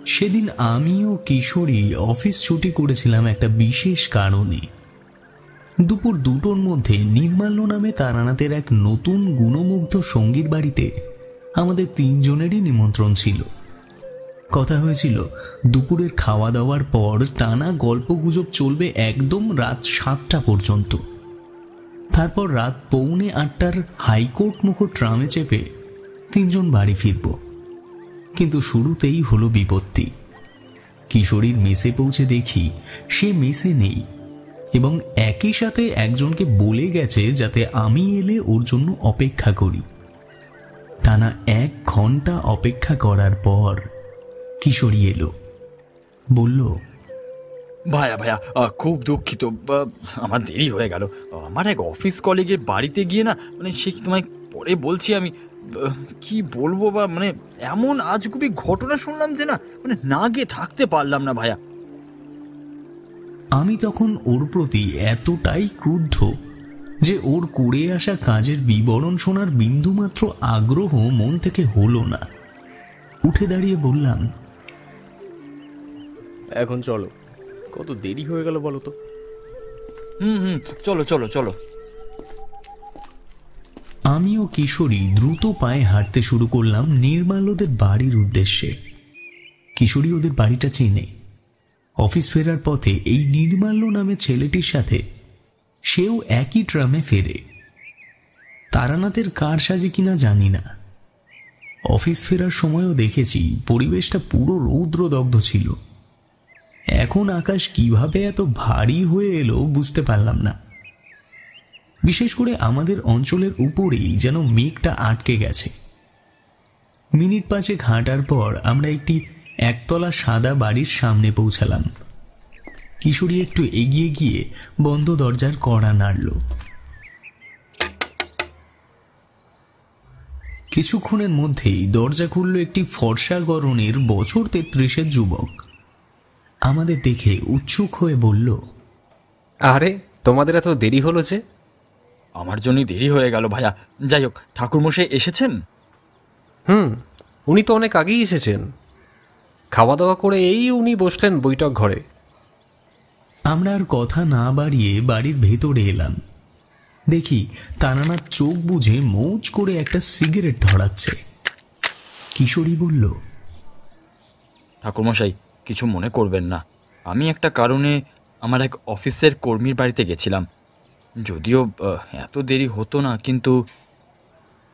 সেদিন আমি ও কিশোরী অফিস ছুটি করেছিলাম একটা বিশেষ কারণে। দুপুর 2টোর মধ্যে নির্মাল্য নামে তারানাথের এক নতুন গুণমুগ্ধ সঙ্গীর বাড়িতে আমাদের 3 জনেরই নিমন্ত্রণ ছিল। কথা হয়েছিল দুপুরের খাওয়া দাওয়ার পর টানা গল্পগুজব চলবে একদম রাত 7টা পর্যন্ত। তারপর রাত 7:45টার হাইকোর্ট মুখো ট্রামে চেপে 3 জন বাড়ি ফিরব। কিন্তু শুরুতেই হলো বিপত্তি। কিশোরীর মেসে পৌঁছে দেখি সে মেসে নেই এবং একই সাথে একজনকে বলে গেছে যাতে আমি এলে ওর জন্য অপেক্ষা করি। টানা 1 ঘন্টা অপেক্ষা করার পর কিশোরী এলো, বলল, ভাইয়া ভাইয়া খুব দুঃখিত, আমার দেরি হয়ে গেল। আমার এক অফিস কলিগের বাড়িতে গিয়ে না, মানে সে তোমায় পরে বলছি আমি কি বলবো, বা মানে এমন আজগুবি ঘটনা শুনলাম যে মানে না গিয়ে থাকতে পারলাম না ভাইয়া। আমি তখন ওর প্রতি এতটাই ক্রুদ্ধ যে ওর করে আসা কাজের বিবরণ শোনার বিন্দুমাত্র আগ্রহ মন থেকে হলো না। উঠে দাঁড়িয়ে বললাম, এখন চলো, কত দেরি হয়ে গেল বলো তো। চলো চলো চলো। আমি ও কিশোরী দ্রুত পায়ে হাঁটতে শুরু করলাম নির্মাল্যদের বাড়ির উদ্দেশ্যে। কিশোরী ওদের বাড়িটা চেনে। অফিস ফেরার পথে এই নির্মাল্য নামে ছেলেটির সাথে সেও একই ট্রামে ফেরে। তারানাথের কার সাজে কিনা জানি না। অফিস ফেরার সময়ও দেখেছি পরিবেশটা পুরো রৌদ্রদগ্ধ ছিল। এখন আকাশ কিভাবে এত ভারী হয়ে এলো বুঝতে পারলাম না। বিশেষ করে আমাদের অঞ্চলের উপরেই যেন মেঘটা আটকে গেছে। মিনিট 5 হাঁটার পর আমরা একটি একতলা সাদা বাড়ির সামনে পৌঁছালাম। কিশোরী একটু এগিয়ে গিয়ে বন্ধ দরজার কড়া নাড়ল। কিছুক্ষণের মধ্যেই দরজা খুলল একটি ফর্সা গরনের বছর 33-এর যুবক। আমাদের দেখে উৎসুক হয়ে বলল, আরে তোমাদের এত দেরি হলো যে? আমার জন্যই দেরি হয়ে গেল ভাইয়া। যাই হোক, ঠাকুরমশাই এসেছেন? উনি তো অনেক আগেই এসেছেন। খাওয়া দাওয়া করে উনি বসলেন বৈঠক ঘরে। আমরা আর কথা না বাড়িয়ে বাড়ির ভেতরে এলাম। দেখি তারানাথ চোখ বুঝে মৌজ করে একটা সিগারেট ধরাচ্ছে। কিশোরী বলল, ঠাকুরমশাই কিছু মনে করবেন না, আমি একটা কারণে আমার এক অফিসের কর্মীর বাড়িতে গেছিলাম। যদিও এত দেরি হতো না, কিন্তু।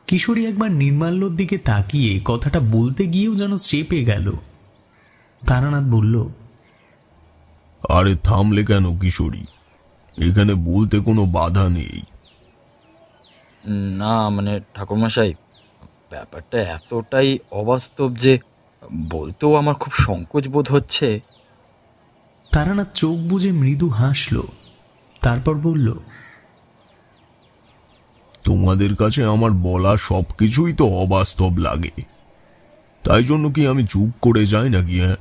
কিশোরী একবার নির্মাল্যর দিকে তাকিয়ে কথাটা বলতে গিয়েও যেন চেপে গেল। তারানাথ বলল, আরে থামলে কেন কিশোরী? এখানে বলতে কোনো বাধা নেই। না মানে ঠাকুরমশাই, ব্যাপারটা এতটাই অবাস্তব যে বলতেও আমার খুব সংকোচ বোধ হচ্ছে। তারানাথ চোখ বুজে মৃদু হাসল, তারপর বলল, তোমাদের কাছে আমার বলা সবকিছুই তো অবাস্তব লাগে, তাই জন্য কি আমি চুপ করে যাই নাকি? হ্যাঁ,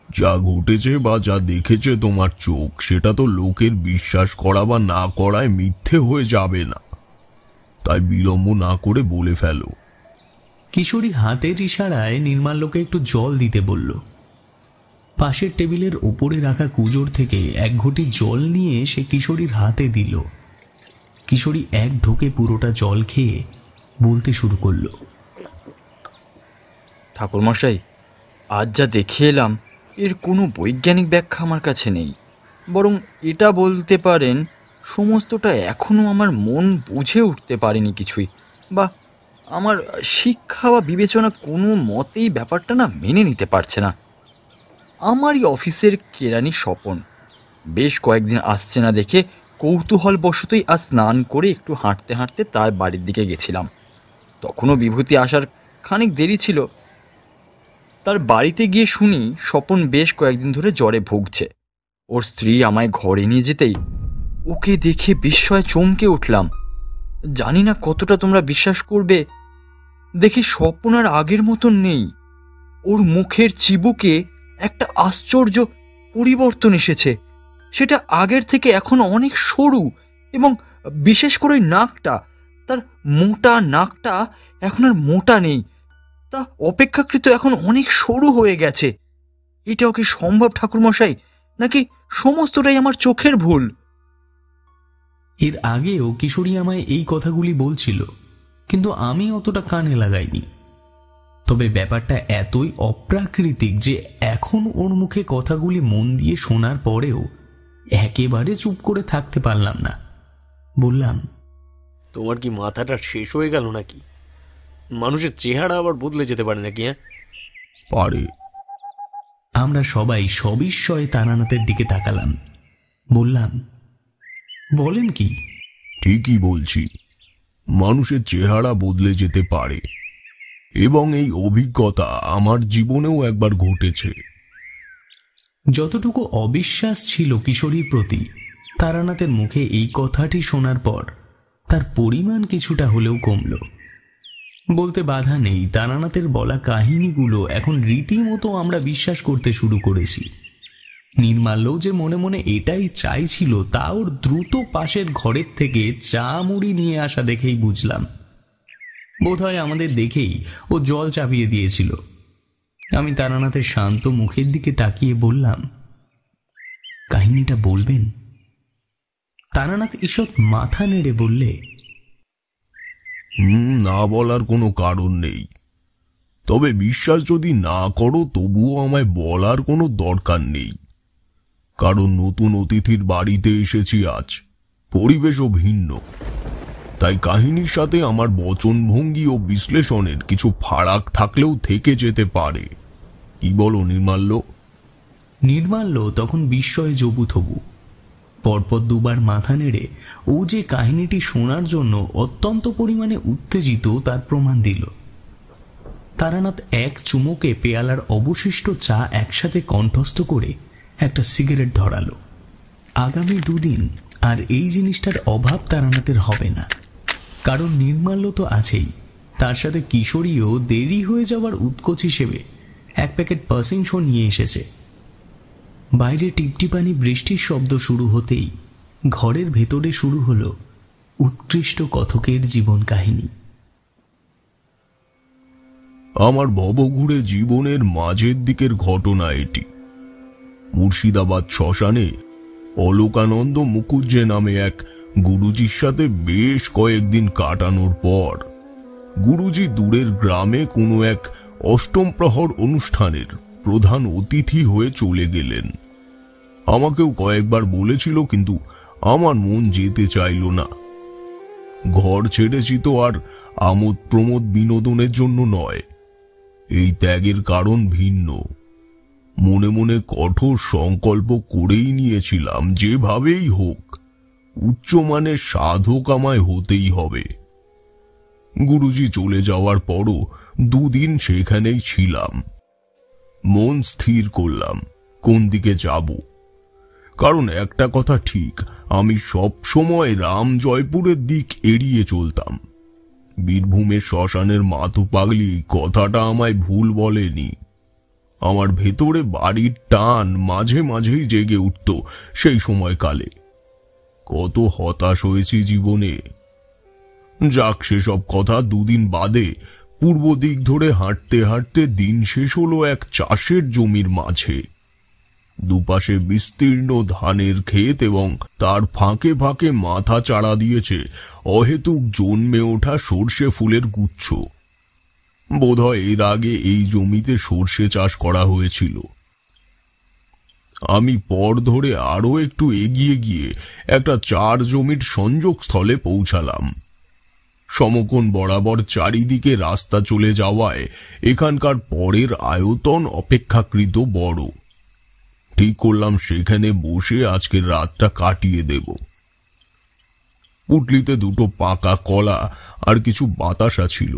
যা ঘটেছে বা যা দেখেছে তোমার চোখ, সেটা তো লোকের বিশ্বাস করা বা না করায় মিথ্যে হয়ে যাবে না। তাই বিলম্ব না করে বলে ফেলো। কিশোরী হাতের ইশারায় নির্মাল্যকে একটু জল দিতে বলল। পাশের টেবিলের উপরে রাখা কুজোর থেকে 1 ঘটি জল নিয়ে সে কিশোরীর হাতে দিল। কিশোরী 1 ঢোকে পুরোটা জল খেয়ে বলতে শুরু করল, ঠাকুরমশাই, আজ যা দেখে এলাম এর কোনো বৈজ্ঞানিক ব্যাখ্যা আমার কাছে নেই। বরং এটা বলতে পারেন সমস্তটা এখনও আমার মন বুঝে উঠতে পারেনি কিছুই, বা আমার শিক্ষা বা বিবেচনা কোনো মতেই ব্যাপারটা না মেনে নিতে পারছে না। আমারই অফিসের কেরানি স্বপন বেশ কয়েকদিন আসছে না দেখে কৌতূহলবশতই আজ স্নান করে একটু হাঁটতে হাঁটতে তার বাড়ির দিকে গেছিলাম। তখনও বিভূতি আসার খানিক দেরি ছিল। তার বাড়িতে গিয়ে শুনি স্বপন বেশ কয়েকদিন ধরে জ্বরে ভুগছে। ওর স্ত্রী আমায় ঘরে নিয়ে যেতেই ওকে দেখে বিস্ময়ে চমকে উঠলাম। জানি না কতটা তোমরা বিশ্বাস করবে, দেখি স্বপন আর আগের মতন নেই। ওর মুখের চিবুকে একটা আশ্চর্য পরিবর্তন এসেছে। সেটা আগের থেকে এখন অনেক সরু, এবং বিশেষ করে নাকটা, তার মোটা নাকটা এখন আর মোটা নেই, তা অপেক্ষাকৃত এখন অনেক সরু হয়ে গেছে। এটাও কি সম্ভব ঠাকুরমশাই, নাকি সমস্তটাই আমার চোখের ভুল? এর আগেও কিশোরী আমায় এই কথাগুলি বলছিল, কিন্তু আমি অতটা কানে লাগাইনি। তবে ব্যাপারটা এতই অপ্রাকৃতিক যে এখন ওর মুখে কথাগুলি মন দিয়ে শোনার পরেও একেবারে চুপ করে থাকতে পারলাম না। বললাম, তোমার কি মাথাটা শেষ হয়ে গেল নাকি? মানুষের চেহারা আবার বদলে যেতে পারে নাকি? পারে। আমরা সবাই সবিস্ময়ে তারানাথের দিকে তাকালাম। বললাম, বলেন কি? ঠিকই বলছি, মানুষের চেহারা বদলে যেতে পারে, এবং এই অভিজ্ঞতা আমার জীবনেও একবার ঘটেছে। যতটুকু অবিশ্বাস ছিল কিশোরীর প্রতি, তারানাথের মুখে এই কথাটি শোনার পর তার পরিমাণ কিছুটা হলেও কমল। বলতে বাধা নেই, তারানাথের বলা কাহিনীগুলো এখন রীতিমতো আমরা বিশ্বাস করতে শুরু করেছি। নির্মাল্য যে মনে মনে এটাই চাইছিল তা ওর দ্রুত পাশের ঘরের থেকে চা মুড়ি নিয়ে আসা দেখেই বুঝলাম। বোধহয় আমাদের দেখেই ও জল চাপিয়ে দিয়েছিল। আমি তারানাথের শান্ত মুখের দিকে তাকিয়ে বললাম, কাহিনীটা বলবেন? তারানাথ ঈষৎ মাথা নেড়ে বললে, না বলার কোনো কারণ নেই। তবে বিশ্বাস যদি না করো তবুও আমায় বলার কোনো দরকার নেই, কারণ নতুন অতিথির বাড়িতে এসেছি আজ, পরিবেশও ভিন্ন। তাই কাহিনীর সাথে আমার বচনভঙ্গি ও বিশ্লেষণের কিছু ফারাক থাকলেও থেকে যেতে পারে। কি বলো নির্মাল্য? নির্মাল্য তখন বিস্ময়ে জবুথবু। পরপর দুবার মাথা নেড়ে ও যে কাহিনীটি শোনার জন্য অত্যন্ত পরিমাণে উত্তেজিত তার প্রমাণ দিল। তারানাথ এক চুমুকে পেয়ালার অবশিষ্ট চা একসাথে কণ্ঠস্থ করে একটা সিগারেট ধরালো। আগামী দুদিন আর এই জিনিসটার অভাব তারানাথের হবে না, কারণ নির্মাল্য তো আছেই, তার সাথে কিশোরীও দেরি হয়ে যাওয়ার উৎকোচ হিসেবে এক প্যাকেট পাসিং শো নিয়ে এসেছে। বাইরে টিপটিপানি বৃষ্টির শব্দ শুরু হতেই ঘরের ভেতরে শুরু হলো উৎকৃষ্ট কথকের জীবন কাহিনী। আমার ভবঘুরে জীবনের মাঝের দিকের ঘটনা এটি। মুর্শিদাবাদ শ্মশানে অলোকানন্দ মুকুজ্জে নামে এক গুরুজির সাথে বেশ কয়েকদিন কাটানোর পর গুরুজি দূরের গ্রামে কোনো এক অষ্টম প্রহর অনুষ্ঠানের প্রধান অতিথি হয়ে চলে গেলেন। আমাকেও কয়েকবার বলেছিল, কিন্তু আমার মন যেতে চাইল না। ঘর ছেড়েছি তো আর আমোদ প্রমোদ বিনোদনের জন্য নয়, এই ত্যাগের কারণ ভিন্ন। মনে মনে কঠোর সংকল্প করেই নিয়েছিলাম, যেভাবেই হোক উচ্চমানের সাধক আমায় হতেই হবে। গুরুজি চলে যাওয়ার পরও দুদিন সেখানেই ছিলাম। মন স্থির করলাম কোন দিকে যাব, কারণ একটা কথা ঠিক, আমি সব সময় রাম জয়পুরের দিক এড়িয়ে চলতাম। বীরভূমের শ্মশানের মাথু পাগলি কথাটা আমায় ভুল বলেনি। আমার ভেতরে বাড়ির টান মাঝে মাঝেই জেগে উঠত সেই সময়কালে। কত হতাশ হয়েছি জীবনে। যাক, সেসব কথা দুদিন বাদে। পূর্ব দিক ধরে হাঁটতে হাঁটতে দিন শেষ হলো এক চাষের জমির মাঝে। দুপাশে বিস্তীর্ণ ধানের ক্ষেত এবং তার ফাঁকে ফাঁকে মাথা চাড়া দিয়েছে অহেতুক জন্মে ওঠা সর্ষে ফুলের গুচ্ছ। বোধহয় এর আগে এই জমিতে সর্ষে চাষ করা হয়েছিল। আমি পর ধরে আরো একটু এগিয়ে গিয়ে একটা চার জমির সংযোগস্থলে পৌঁছালাম। সমকোণ বরাবর চারিদিকে রাস্তা চলে যাওয়ায় এখানকার পরের আয়তন অপেক্ষাকৃত বড়। ঠিক করলাম সেখানে বসে আজকের রাতটা কাটিয়ে দেব। পুটলিতে দুটো পাকা কলা আর কিছু বাতাসা ছিল।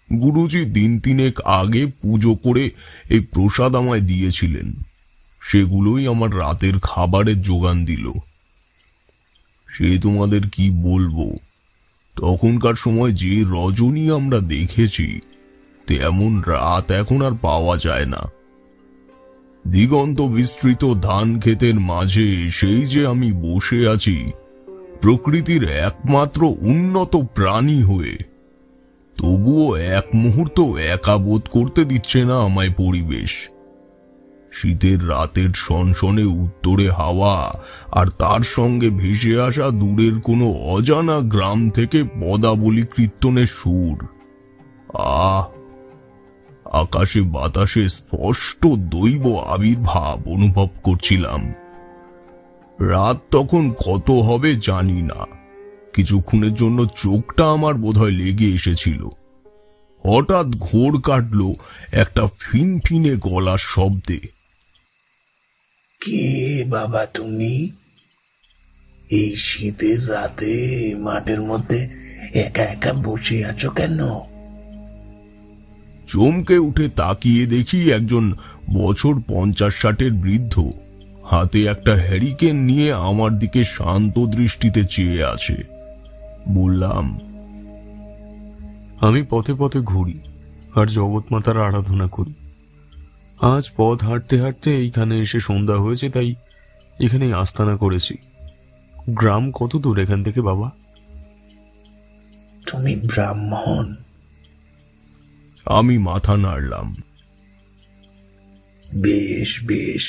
গুরুজি দিন তিনেক আগে পুজো করে এই প্রসাদ আমায় দিয়েছিলেন, সেগুলোই আমার রাতের খাবারের যোগান দিল। সে তোমাদের কি বলবো, তখনকার সময় যে রজনী আমরা দেখেছি তেমন রাত এখন আর পাওয়া যায় না। দিগন্ত বিস্তৃত ধান ক্ষেতের মাঝে সেই যে আমি বসে আছি প্রকৃতির একমাত্র উন্নত প্রাণী হয়ে, তবুও এক মুহূর্ত একা বোধ করতে দিচ্ছে না আমায় পরিবেশ। শীতের রাতের সনসনে উত্তরে হাওয়া, আর তার সঙ্গে ভেসে আসা দূরের কোনো অজানা গ্রাম থেকে পদাবলী কীর্তনের সুর। আকাশে বাতাসে স্পষ্ট দৈব আবির্ভাব অনুভব করছিলাম। রাত তখন কত হবে জানি না, কিছুক্ষণের জন্য চোখটা আমার বোধহয় লেগে এসেছিল। হঠাৎ ঘোর কাটল একটা ফিনফিনে গলার শব্দে। কে বাবা তুমি? এই শীতের রাতে মাঠের মধ্যে একা একা বসে আছো কেন? চমকে উঠে তাকিয়ে দেখি একজন বছর 50-60-এর বৃদ্ধ হাতে একটা হ্যারিকেন নিয়ে আমার দিকে শান্ত দৃষ্টিতে চেয়ে আছে। বললাম, আমি পথে পথে ঘুরি আর জগৎমাতার আরাধনা করি। আজ পথ হাঁটতে হাঁটতে এইখানে এসে সন্ধ্যা হয়েছে, তাই এখানে আস্তানা করেছি। গ্রাম কত দূর এখান থেকে বাবা? তুমি ব্রাহ্মণ? আমি মাথা নাড়লাম। বেশ বেশ,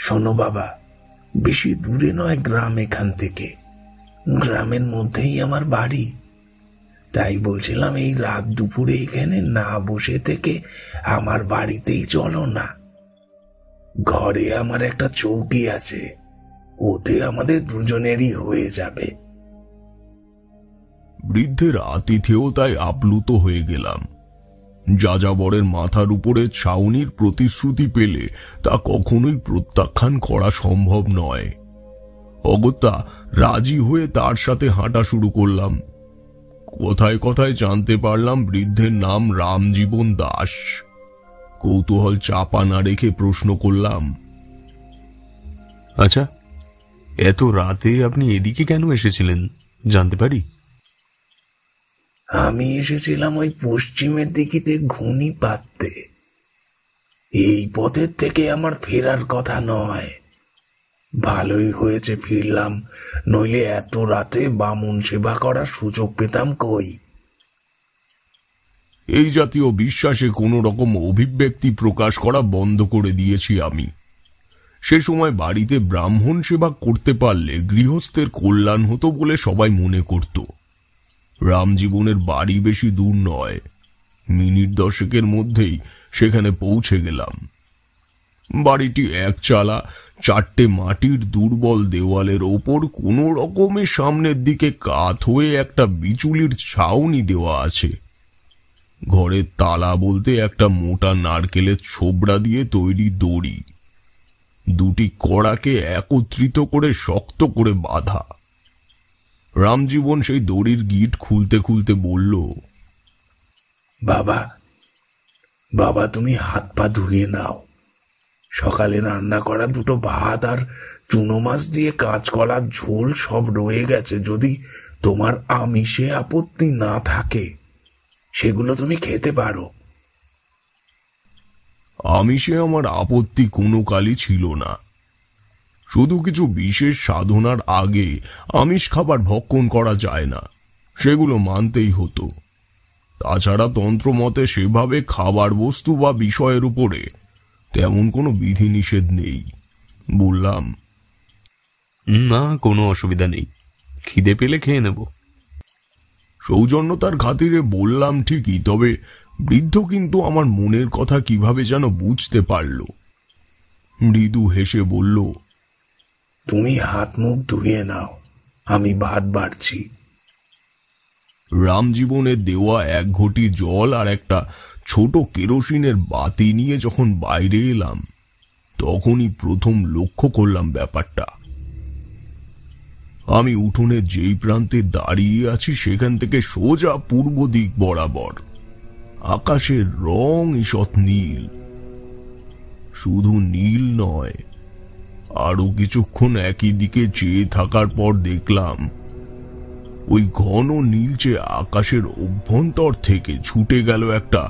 শোনো বাবা, বেশি দূরে নয় গ্রাম এখান থেকে। গ্রামের মধ্যেই আমার বাড়ি। তাই বলছিলাম, এই রাত দুপুরে এখানে না বসে থেকে আমার বাড়িতেই চলো না। ঘরে আমার একটা চৌকি আছে, ওতে আমাদের দুজনেরই হয়ে যাবে। বৃদ্ধের আতিথেয়তায় আপ্লুত হয়ে গেলাম। যাযাবরের মাথার উপরে ছাউনির প্রতিশ্রুতি পেলে তা কখনোই প্রত্যাখ্যান করা সম্ভব নয়। অগত্যা রাজি হয়ে তার সাথে হাঁটা শুরু করলাম। কথায় কথায় জানতে পারলাম বৃদ্ধের নাম রামজীবন দাস। কৌতূহল চাপা না রেখে প্রশ্ন করলাম, আচ্ছা, এত রাতে আপনি এদিকে কেন এসেছিলেন জানতে পারি? আমি এসেছিলাম ওই পশ্চিমের দিকিতে ঘুনি পাততে। এই পথের থেকে আমার ফেরার কথা নয়। ভালোই হয়েছে ফিরলাম, নইলে এত রাতে বামুন সেবা করার সুযোগ পেতাম কই। এই জাতীয় বিশ্বাসে কোনো রকম অভিব্যক্তি প্রকাশ করা বন্ধ করে দিয়েছি আমি। সে সময় বাড়িতে ব্রাহ্মণ সেবা করতে পারলে গৃহস্থের কল্যাণ হতো বলে সবাই মনে করত। রামজীবনের বাড়ি বেশি দূর নয়, মিনিট 10-এর মধ্যেই সেখানে পৌঁছে গেলাম। বাড়িটি একচালা, 4টে মাটির দুর্বল দেওয়ালের ওপর কোনো রকমের সামনের দিকে কাত হয়ে একটা বিচুলির ছাউনি দেওয়া আছে। ঘরের তালা বলতে একটা মোটা নারকেলের ছোবড়া দিয়ে তৈরি দড়ি, দুটি কড়াকে একত্রিত করে শক্ত করে বাঁধা। রামজীবন সেই দড়ির গিট খুলতে খুলতে বলল, বাবা বাবা তুমি হাত পা ধুয়ে নাও। সকালে রান্না করা 2টো ভাত আর চুনো মাছ দিয়ে কাঁচকলার ঝোল সব রয়ে গেছে। যদি তোমার আমিষে আপত্তি না থাকে সেগুলো তুমি খেতে পারো। আমিষে আমার আপত্তি কোনো কালই ছিল না। শুধু কিছু বিশেষ সাধনার আগে আমিষ খাবার ভক্ষণ করা যায় না, সেগুলো মানতেই হতো। তাছাড়া তন্ত্রমতে সেভাবে খাবার বস্তু বা বিষয়ের উপরে তেমন কোনো বিধিনিষেধ নেই। বললাম, না, কোনো অসুবিধা নেই, খিদে পেলে খেয়ে নেব। সৌজন্যতার খাতিরে বললাম ঠিকই, তবে বৃদ্ধ কিন্তু আমার মনের কথা কিভাবে যেন বুঝতে পারল। মৃদু হেসে বলল, তুমি হাত মুখ ধুয়ে নাও, আমি ভাত বাড়ছি। রামজীবনের দেওয়া 1 ঘটি জল আর একটা ছোট কেরোসিনের বাতি নিয়ে যখন বাইরে এলাম, তখনই প্রথম লক্ষ্য করলাম ব্যাপারটা। আমি উঠোনের যেই প্রান্তে দাঁড়িয়ে আছি সেখান থেকে সোজা পূর্ব দিক বরাবর আকাশের রং ঈষৎ নীল। শুধু নীল নয়, আরো কিছুক্ষণ একই দিকে চেয়ে থাকার পর দেখলাম ওই ঘন নীলচে আকাশের অভ্যন্তর থেকে ছুটে গেল একটা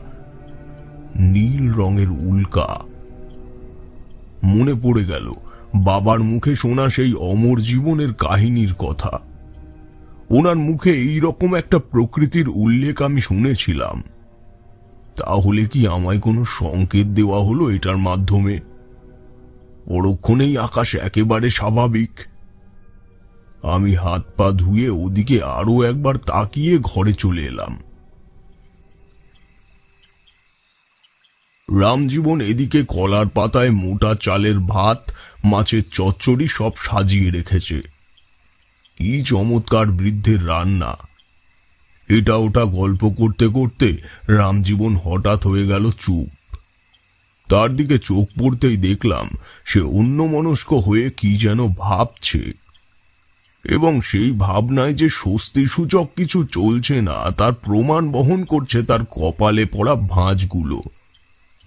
নীল রঙের উল্কা। মনে পড়ে গেল বাবার মুখে শোনা সেই অমর জীবনের কাহিনীর কথা। ওনার মুখে এইরকম একটা প্রকৃতির উল্লেখ আমি শুনেছিলাম। তাহলে কি আমায় কোনো সংকেত দেওয়া হলো এটার মাধ্যমে? পরক্ষণেই আকাশ একেবারে স্বাভাবিক। আমি হাত পা ধুয়ে ওদিকে আরো একবার তাকিয়ে ঘরে চলে এলাম। রামজীবন এদিকে কলার পাতায় মোটা চালের ভাত, মাছের চচ্চড়ি সব সাজিয়ে রেখেছে। কি চমৎকার বৃদ্ধের রান্না! এটা ওটা গল্প করতে করতে রামজীবন হঠাৎ হয়ে গেল চুপ। তার দিকে চোখ পড়তেই দেখলাম সে অন্যমনস্ক হয়ে কি যেন ভাবছে, এবং সেই ভাবনায় যে স্বস্তিসূচক কিছু চলছে না তার প্রমাণ বহন করছে তার কপালে পড়া ভাঁজগুলো।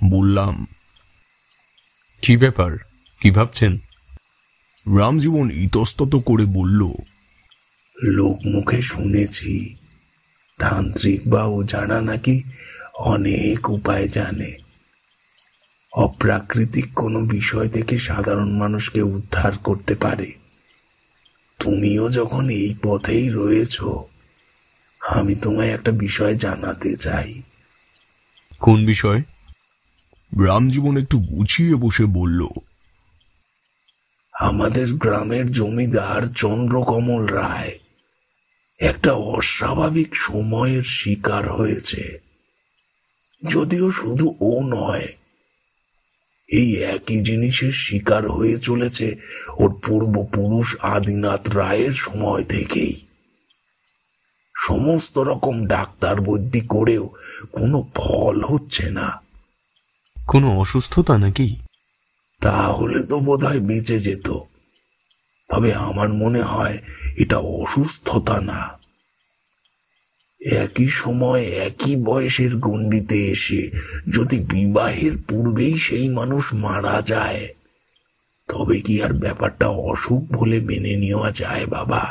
বললাম, কি ব্যাপার, কি ভাবছেন? রামজীবন ইতস্তত করে বলল, লোক মুখে শুনেছি তান্ত্রিক বা ওঝারা নাকি অনেক উপায় জানে অপ্রাকৃতিক কোনো বিষয় থেকে সাধারণ মানুষকে উদ্ধার করতে পারে। তুমিও যখন এই পথেই রয়েছ, আমি তোমায় একটা বিষয় জানাতে চাই। কোন বিষয়? রামজীবন একটু গুছিয়ে বসে বলল, আমাদের গ্রামের জমিদার চন্দ্রকমল রায় একটা অস্বাভাবিক সময়ের শিকার হয়েছে। যদিও শুধু ও নয়, এই একই জিনিসের শিকার হয়ে চলেছে ওর পূর্বপুরুষ আদিনাথ রায়ের সময় থেকেই। সমস্ত রকম ডাক্তার বৈদ্যি করেও কোনো ফল হচ্ছে না। কোনো অসুস্থতা নাকি? তাহলে তো বোধহয় বেঁচে যেত, তবে আমার মনে হয় এটা অসুস্থতা না। একই সময় একই বয়সের গণ্ডিতে এসে যদি বিবাহের পূর্বেই সেই মানুষ মারা যায়, তবে কি আর ব্যাপারটা অসুখ বলে মেনে নেওয়া যায় বাবা?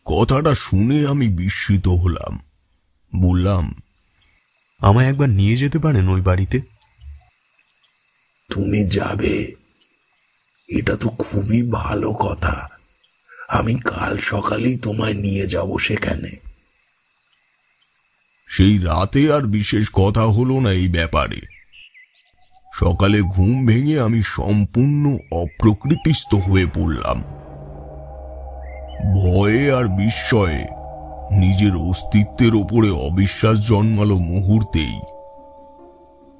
কথাটা শুনে আমি বিস্মিত হলাম। বললাম, আমায় একবার নিয়ে যেতে পারেন ওই বাড়িতে? তুমি যাবে? এটা তো খুবই ভালো কথা। আমি কাল সকালেই তোমায় নিয়ে যাব সেখানে। সেই রাতে আর বিশেষ কথা হলো না এই ব্যাপারে। সকালে ঘুম ভেঙে আমি সম্পূর্ণ অপ্রকৃতিস্থ হয়ে পড়লাম। ভয়ে আর বিস্ময়ে নিজের অস্তিত্বের ওপরে অবিশ্বাস জন্মালো মুহূর্তেই।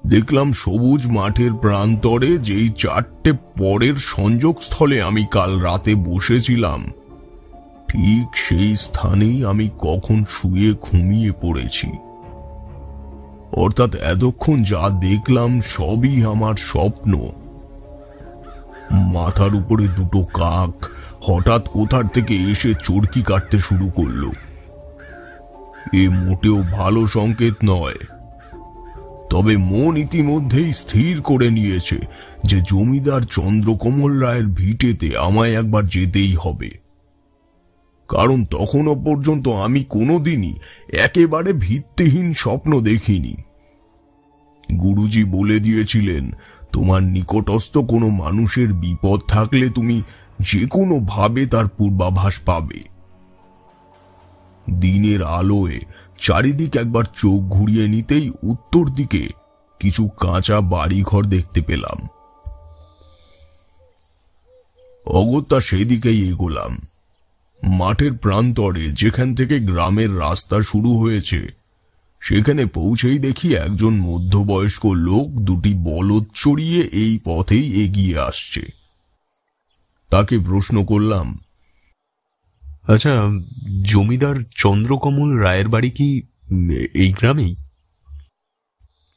দেখলাম সবুজ মাঠের প্রান্তরে যেই 4টে পরের সংযোগস্থলে আমি কাল রাতে বসেছিলাম, ঠিক সেই স্থানেই আমি কখন শুয়ে ঘুমিয়ে পড়েছি। অর্থাৎ এতক্ষণ যা দেখলাম সবই আমার স্বপ্ন। মাথার উপরে 2টো কাক হঠাৎ কোথার থেকে এসে চরকি কাটতে শুরু করলো। এ মোটেও ভালো সংকেত নয়। তবে মন ইতিমধ্যেই স্থির করে নিয়েছে যে জমিদার চন্দ্রকমল রায়ের ভিটেতে আমায় একবার যেতেই হবে, কারণ তখনও পর্যন্ত আমি কোনোদিনই একেবারে ভিত্তিহীন স্বপ্ন দেখিনি। গুরুজি বলে দিয়েছিলেন, তোমার নিকটস্থ কোনো মানুষের বিপদ থাকলে তুমি যে কোনো ভাবে তার পূর্বাভাস পাবে। দিনের আলোয় চারিদিক একবার চোখ ঘুরিয়ে নিতেই উত্তর দিকে কিছু কাঁচা বাড়িঘর দেখতে পেলাম। অগত্যা সেদিকেই এগোলাম। মাঠের প্রান্তরে যেখান থেকে গ্রামের রাস্তা শুরু হয়েছে, সেখানে পৌঁছেই দেখি একজন মধ্যবয়স্ক লোক 2টি বলদ চড়িয়ে এই পথেই এগিয়ে আসছে। তাকে প্রশ্ন করলাম, আচ্ছা, জমিদার চন্দ্রকমল রায়ের বাড়ি কি এই গ্রামেই?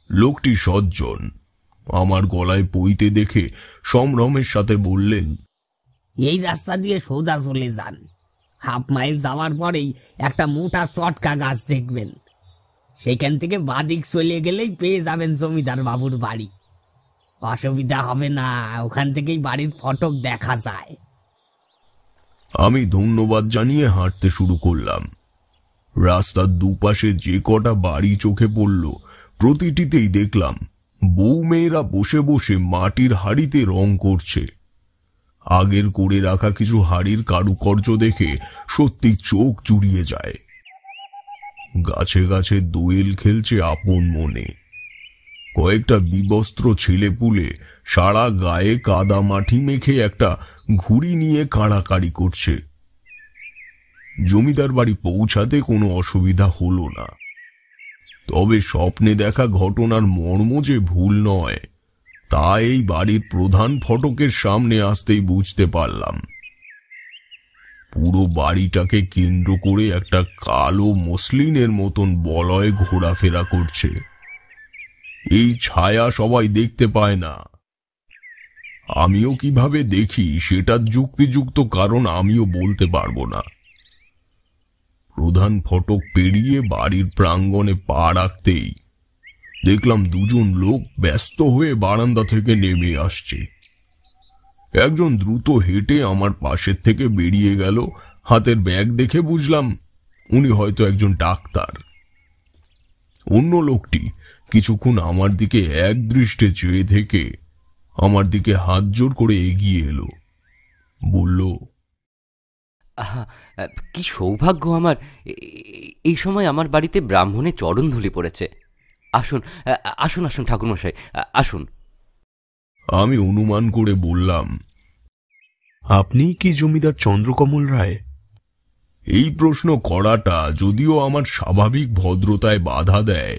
লোকটি সজ্জন। আমার গলায় পইতে দেখে সম্ভ্রমের সাথে বললেন, এই রাস্তা দিয়ে সোজা চলে যান। হাফ মাইল যাওয়ার পরেই একটা মোটা চটকা গাছ দেখবেন। সেখান থেকে বাদিক চলে গেলেই পেয়ে যাবেন জমিদার বাবুর বাড়ি। অসুবিধা হবে না, ওখান থেকেই বাড়ির ফটক দেখা যায়। আমি ধন্যবাদ জানিয়ে হাঁটতে শুরু করলাম। রাস্তার দুপাশে যে কটা বাড়ি চোখে পড়ল, প্রতিটিতেই দেখলাম বউ মেয়েরা বসে বসে মাটির হাঁড়িতে রং করছে। আগের করে রাখা কিছু হাঁড়ির কারুকার্য দেখে সত্যি চোখ জুড়িয়ে যায়। গাছে গাছে দোয়েল খেলছে আপন মনে। কয়েকটা বিবস্ত্র ছেলেপুলে সারা গায়ে কাদা মাটি মেখে একটা ঘুড়ি নিয়ে কাড়াকাড়ি করছে। জমিদার বাড়ি পৌঁছাতে কোনো অসুবিধা হলো না, তবে স্বপ্নে দেখা ঘটনার মর্ম যে ভুল নয় তা এই বাড়ির প্রধান ফটকের সামনে আসতেই বুঝতে পারলাম। পুরো বাড়িটাকে কেন্দ্র করে একটা কালো মসলিনের মতন বলয় ঘোরাফেরা করছে। এই ছায়া সবাই দেখতে পায় না, আমিও কিভাবে দেখি সেটার যুক্তিযুক্ত কারণ আমিও বলতে পারবো না। প্রধান ফটক পেরিয়ে বাড়ির প্রাঙ্গণে পা রাখতেই দেখলাম দুজন লোক ব্যস্ত হয়ে বারান্দা থেকে নেমে আসছে। একজন দ্রুত হেঁটে আমার পাশের থেকে বেরিয়ে গেল। হাতের ব্যাগ দেখে বুঝলাম উনি হয়তো একজন ডাক্তার। অন্য লোকটি কিছুক্ষণ আমার দিকে এক দৃষ্টে চেয়ে থেকে আমার দিকে হাত জোর করে এগিয়ে এলো, বলল, আহা, কি সৌভাগ্য আমার! এই সময় আমার বাড়িতে ব্রাহ্মণের চরণধুলি পড়েছে। আসুন আসুন আসুন ঠাকুরমশাই, আসুন। আমি অনুমান করে বললাম, আপনি কি জমিদার চন্দ্রকমল রায়? এই প্রশ্ন করাটা যদিও আমার স্বাভাবিক ভদ্রতায় বাধা দেয়,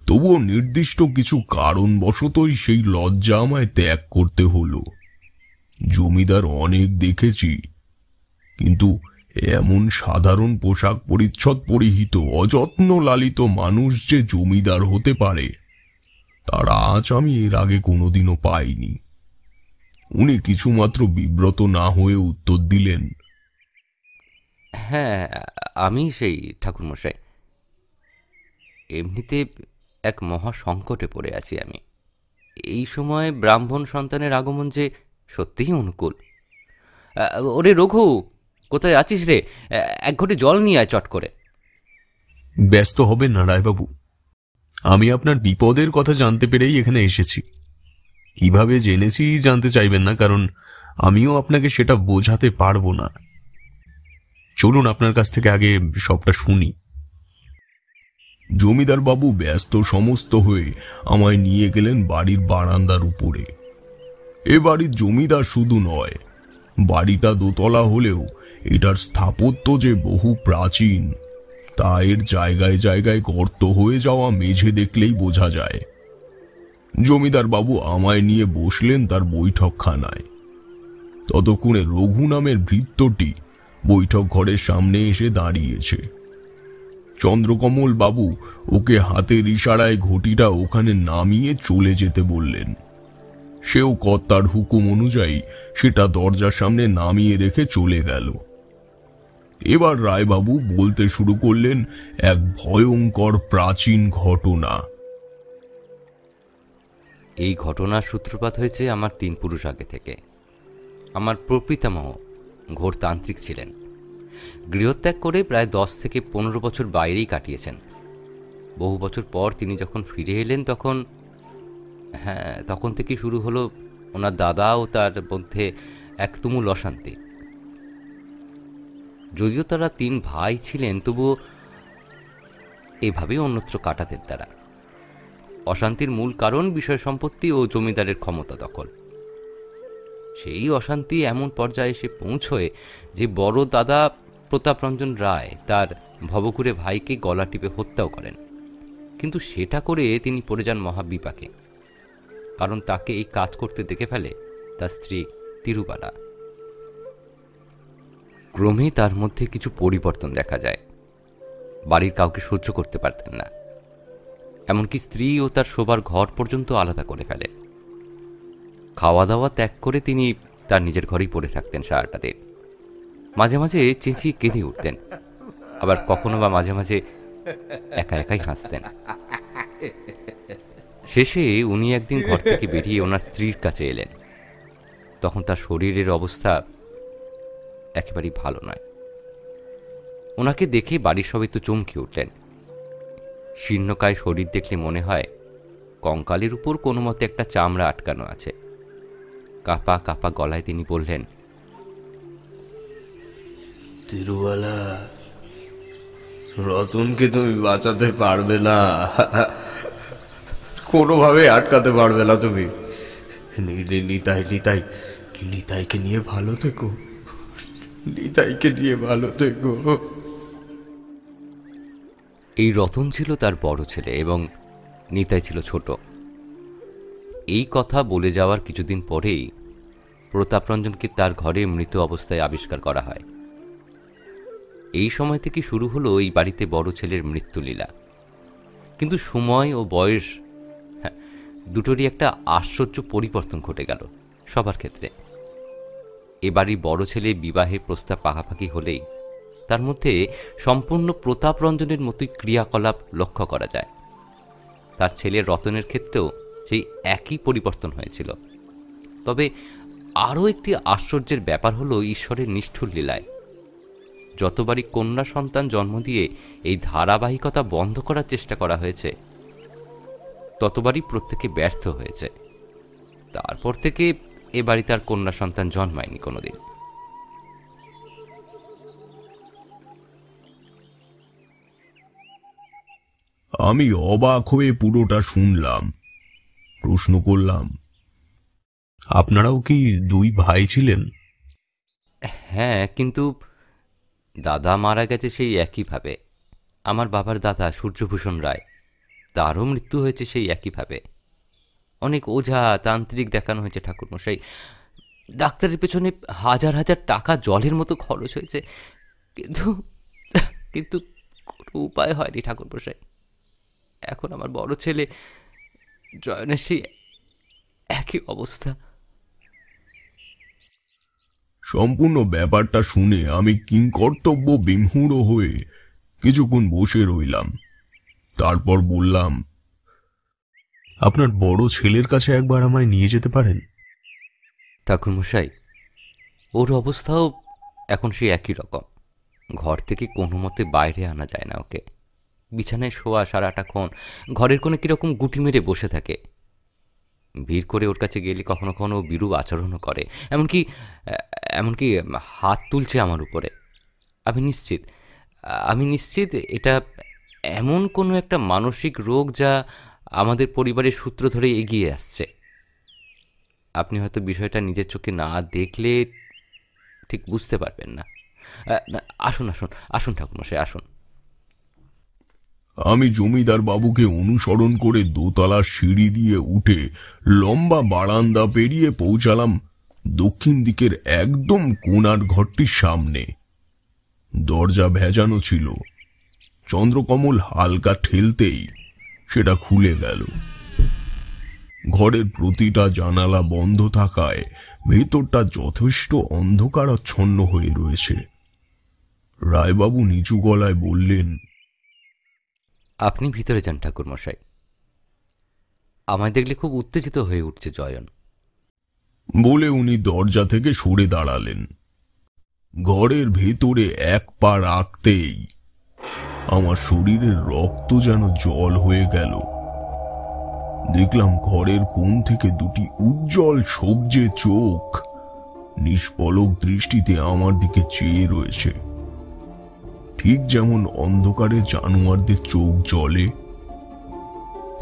তবুও নির্দিষ্ট কিছু কারণবশতই সেই লজ্জা আমায় ত্যাগ করতে হলো। জমিদার অনেক দেখেছি, কিন্তু এমন সাধারণ পোশাক পরিচ্ছদ পরিহিত অযত্ন লালিত মানুষ যে জমিদার হতে পারে তার আজ আমি এর আগে কোনোদিনও পাইনি। উনি কিছুমাত্র বিব্রত না হয়ে উত্তর দিলেন, হ্যাঁ, আমি সেই ঠাকুরমশাই। এমনিতে এক মহা সংকটে পড়ে আছি আমি। এই সময় ব্রাহ্মণ সন্তানের আগমন যে সত্যিই অনুকূল। ওরে রঘু, কোথায় আছিস রে? এক ঘটে জল নিয়ে আয় চট করে। ব্যস্ত হবেন না রায়বাবু, আমি আপনার বিপদের কথা জানতে পেরেই এখানে এসেছি। কিভাবে জেনেছি জানতে চাইবেন না, কারণ আমিও আপনাকে সেটা বোঝাতে পারবো না। চলুন আপনার কাছ থেকে আগে সবটা শুনি। জমিদার বাবু ব্যস্ত সমস্ত হয়ে আমায় নিয়ে গেলেন বাড়ির বারান্দার উপরে। এ বাড়ির জমিদার শুধু নয়, বাড়িটা দোতলা হলেও এটার স্থাপত্য যে বহু প্রাচীন তা এর জায়গায় জায়গায় গর্ত হয়ে যাওয়া মেঝে দেখলেই বোঝা যায়। জমিদার বাবু আমায় নিয়ে বসলেন তার বৈঠকখানায়। ততক্ষণে রঘু নামের ভৃত্যটি বৈঠক ঘরের সামনে এসে দাঁড়িয়েছে। চন্দ্রকমল বাবু ওকে হাতের ইশারায় ঘটিটা ওখানে নামিয়ে চলে যেতে বললেন। সেও কর্তার হুকুম অনুযায়ী সেটা দরজার সামনে নামিয়ে রেখে চলে গেল। এবার রায়বাবু বলতে শুরু করলেন এক ভয়ঙ্কর প্রাচীন ঘটনা। এই ঘটনার সূত্রপাত হয়েছে আমার 3 পুরুষ আগে থেকে। আমার প্রপিতামহ ঘোর তান্ত্রিক ছিলেন। গৃহত্যাগ করে প্রায় 10 থেকে 15 বছর বাইরেই কাটিয়েছেন। বহু বছর পর তিনি যখন ফিরে এলেন তখন থেকেই শুরু হলো ওনার দাদা ও তার মধ্যে এক তুমুল অশান্তি। যদিও তারা 3 ভাই ছিলেন, তবুও এভাবেই অন্যত্র কাটাতেন তারা। অশান্তির মূল কারণ বিষয় সম্পত্তি ও জমিদারের ক্ষমতা দখল। সেই অশান্তি এমন পর্যায়ে এসে পৌঁছয় যে বড় দাদা প্রতাপরঞ্জন রায় তার ভবঘুরে ভাইকে গলা টিপে হত্যাও করেন। কিন্তু সেটা করে তিনি পড়ে যান মহাবিপাকে, কারণ তাকে এই কাজ করতে দেখে ফেলে তার স্ত্রী তিরুবালা। ক্রমে তার মধ্যে কিছু পরিবর্তন দেখা যায়। বাড়ির কাউকে সহ্য করতে পারতেন না, এমনকি স্ত্রী ও তার শোবার ঘর পর্যন্ত আলাদা করে ফেলেন। খাওয়া দাওয়া ত্যাগ করে তিনি তার নিজের ঘরেই পড়ে থাকতেন সারাটা দিন। মাঝে মাঝে চেঁচিয়ে কেঁদে উঠতেন, আবার কখনো বা মাঝে মাঝে একা একাই হাসতেন। শেষে উনি একদিন ঘর থেকে বেরিয়ে ওনার স্ত্রীর কাছে এলেন। তখন তার শরীরের অবস্থা একেবারেই ভালো নয়। ওনাকে দেখে বাড়ির সবাই তো চমকে উঠলেন। শীর্ণকায় শরীর দেখলে মনে হয় কঙ্কালের উপর কোনো মতে একটা চামড়া আটকানো আছে। কাঁপা কাঁপা গলায় তিনি বললেন, তিরুবালা, রতনকে তুমি বাঁচাতে পারবে না। কোনোভাবে আটকাতে পারবে না তুমি। নিতাই নিতাই নিতাইকে নিয়ে ভালো থেকো, নিতাইকে নিয়ে ভালো থেকো। এই রতন ছিল তার বড় ছেলে এবং নিতাই ছিল ছোট। এই কথা বলে যাওয়ার কিছুদিন পরেই প্রতাপরঞ্জনকে তার ঘরে মৃত অবস্থায় আবিষ্কার করা হয়। এই সময় থেকে শুরু হলো এই বাড়িতে বড় ছেলের মৃত্যুলীলা। কিন্তু সময় ও বয়স দুটোরই একটা আশ্চর্য পরিবর্তন ঘটে গেল সবার ক্ষেত্রে। এ বাড়ির বড় ছেলে বিবাহে প্রস্তাব পাকাপাকি হলেই তার মধ্যে সম্পূর্ণ প্রতাপরঞ্জনের মতোই ক্রিয়াকলাপ লক্ষ্য করা যায়। তার ছেলে রতনের ক্ষেত্রেও সেই একই পরিবর্তন হয়েছিল। তবে আরও একটি আশ্চর্যের ব্যাপার হলো ঈশ্বরের নিষ্ঠুর লীলায়। যতবারই কন্যা সন্তান জন্ম দিয়ে এই ধারাবাহিকতা বন্ধ করার চেষ্টা করা হয়েছে, ততবারই প্রত্যেকে ব্যর্থ হয়েছে। তারপর থেকে এ বাড়িতে আর কন্যা সন্তান জন্মায়নি কোনোদিন। আমি অবাক হয়ে পুরোটা শুনলাম, প্রশ্ন করলাম, আপনারাও কি দুই ভাই ছিলেন? হ্যাঁ, কিন্তু দাদা মারা গেছে সেই একইভাবে। আমার বাবার দাদা সূর্যভূষণ রায়, তারও মৃত্যু হয়েছে সেই একইভাবে। অনেক ওঝা তান্ত্রিক দেখানো হয়েছে ঠাকুরমশাই, ডাক্তারের পেছনে হাজার হাজার টাকা জলের মতো খরচ হয়েছে, কিন্তু কিন্তু কোনো উপায় হয়নি ঠাকুরমশাই। এখন আমার বড় ছেলে জয়নের সেই একই অবস্থা। সম্পূর্ণ ব্যাপারটা শুনে আমি কিংকর্তব্য বিমূঢ় হয়ে কিছুক্ষণ বসে রইলাম। তারপর বললাম, আপনার বড় ছেলের কাছে একবার আমায় নিয়ে যেতে পারেন? ঠাকুরমশাই, ওর অবস্থাও এখন সে একই রকম। ঘর থেকে কোনো মতে বাইরে আনা যায় না ওকে। বিছানায় শোয়া সারাটাক্ষণ, ঘরের কোণে কীরকম গুটি মেরে বসে থাকে। ভিড় করে ওর কাছে গেলে কখনো কখনো বিরূপ আচরণও করে, এমনকি হাত তুলছে আমার উপরে। আমি নিশ্চিত এটা এমন কোনো একটা মানসিক রোগ যা আমাদের পরিবারের সূত্র ধরে এগিয়ে আসছে। আপনি হয়তো বিষয়টা নিজের চোখে না দেখলে ঠিক বুঝতে পারবেন না। আসুন আসুন আসুন ঠাকুরমশাই, আসুন। আমি জমিদার বাবুকে অনুসরণ করে দোতলা সিঁড়ি দিয়ে উঠে লম্বা বারান্দা পেরিয়ে পৌঁছালাম দক্ষিণ দিকের একদম কোণার ঘরটির সামনে। দরজা ভেজানো ছিল, চন্দ্রকমল হালকা ঠেলতেই সেটা খুলে গেল। ঘরের প্রতিটা জানালা বন্ধ থাকায় ভেতরটা যথেষ্ট অন্ধকারাচ্ছন্ন হয়ে রয়েছে। রায়বাবু নিচু গলায় বললেন, আপনি ভিতরে যান ঠাকুরমশাই। আমায় দেখলে খুব উত্তেজিত হয়ে উঠছে জয়ন। বলে উনি দরজা থেকে সরে দাঁড়ালেন। ঘরের ভেতরে এক পা রাখতেই আমার শরীরের রক্ত যেন জল হয়ে গেল। দেখলাম ঘরের কোণ থেকে দুটি উজ্জ্বল সবজে চোখ নিষ্পলক দৃষ্টিতে আমার দিকে চেয়ে রয়েছে। ঠিক যেমন অন্ধকারে জানোয়ারদের চোখ জ্বলে,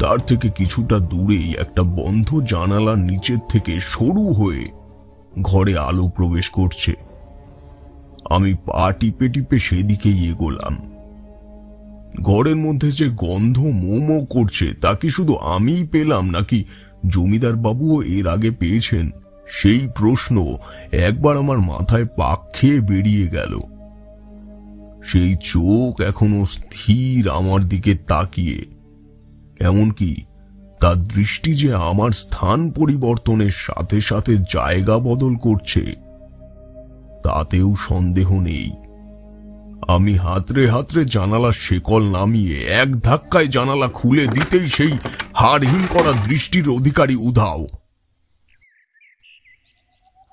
তার থেকে কিছুটা দূরেই একটা বন্ধ জানালার নিচের থেকে সরু হয়ে ঘরে আলো প্রবেশ করছে। আমি পা টিপে টিপে সেদিকেই এগোলাম। ঘরের মধ্যে যে গন্ধ মোমো করছে তা কি শুধু আমিই পেলাম নাকি জমিদার বাবুও এর আগে পেয়েছেন, সেই প্রশ্ন একবার আমার মাথায় পাক খেয়ে বেরিয়ে গেল। সেই চোখ এখনো স্থির আমার দিকে তাকিয়ে, এমনকি তার দৃষ্টি যে আমার স্থান পরিবর্তনের সাথে সাথে জায়গা বদল করছে তাতেও সন্দেহ নেই। আমি হাতড়ে হাতড়ে জানালার শেকল নামিয়ে এক ধাক্কায় জানালা খুলে দিতেই সেই হাড়হিম করা দৃষ্টির অধিকারী উধাও।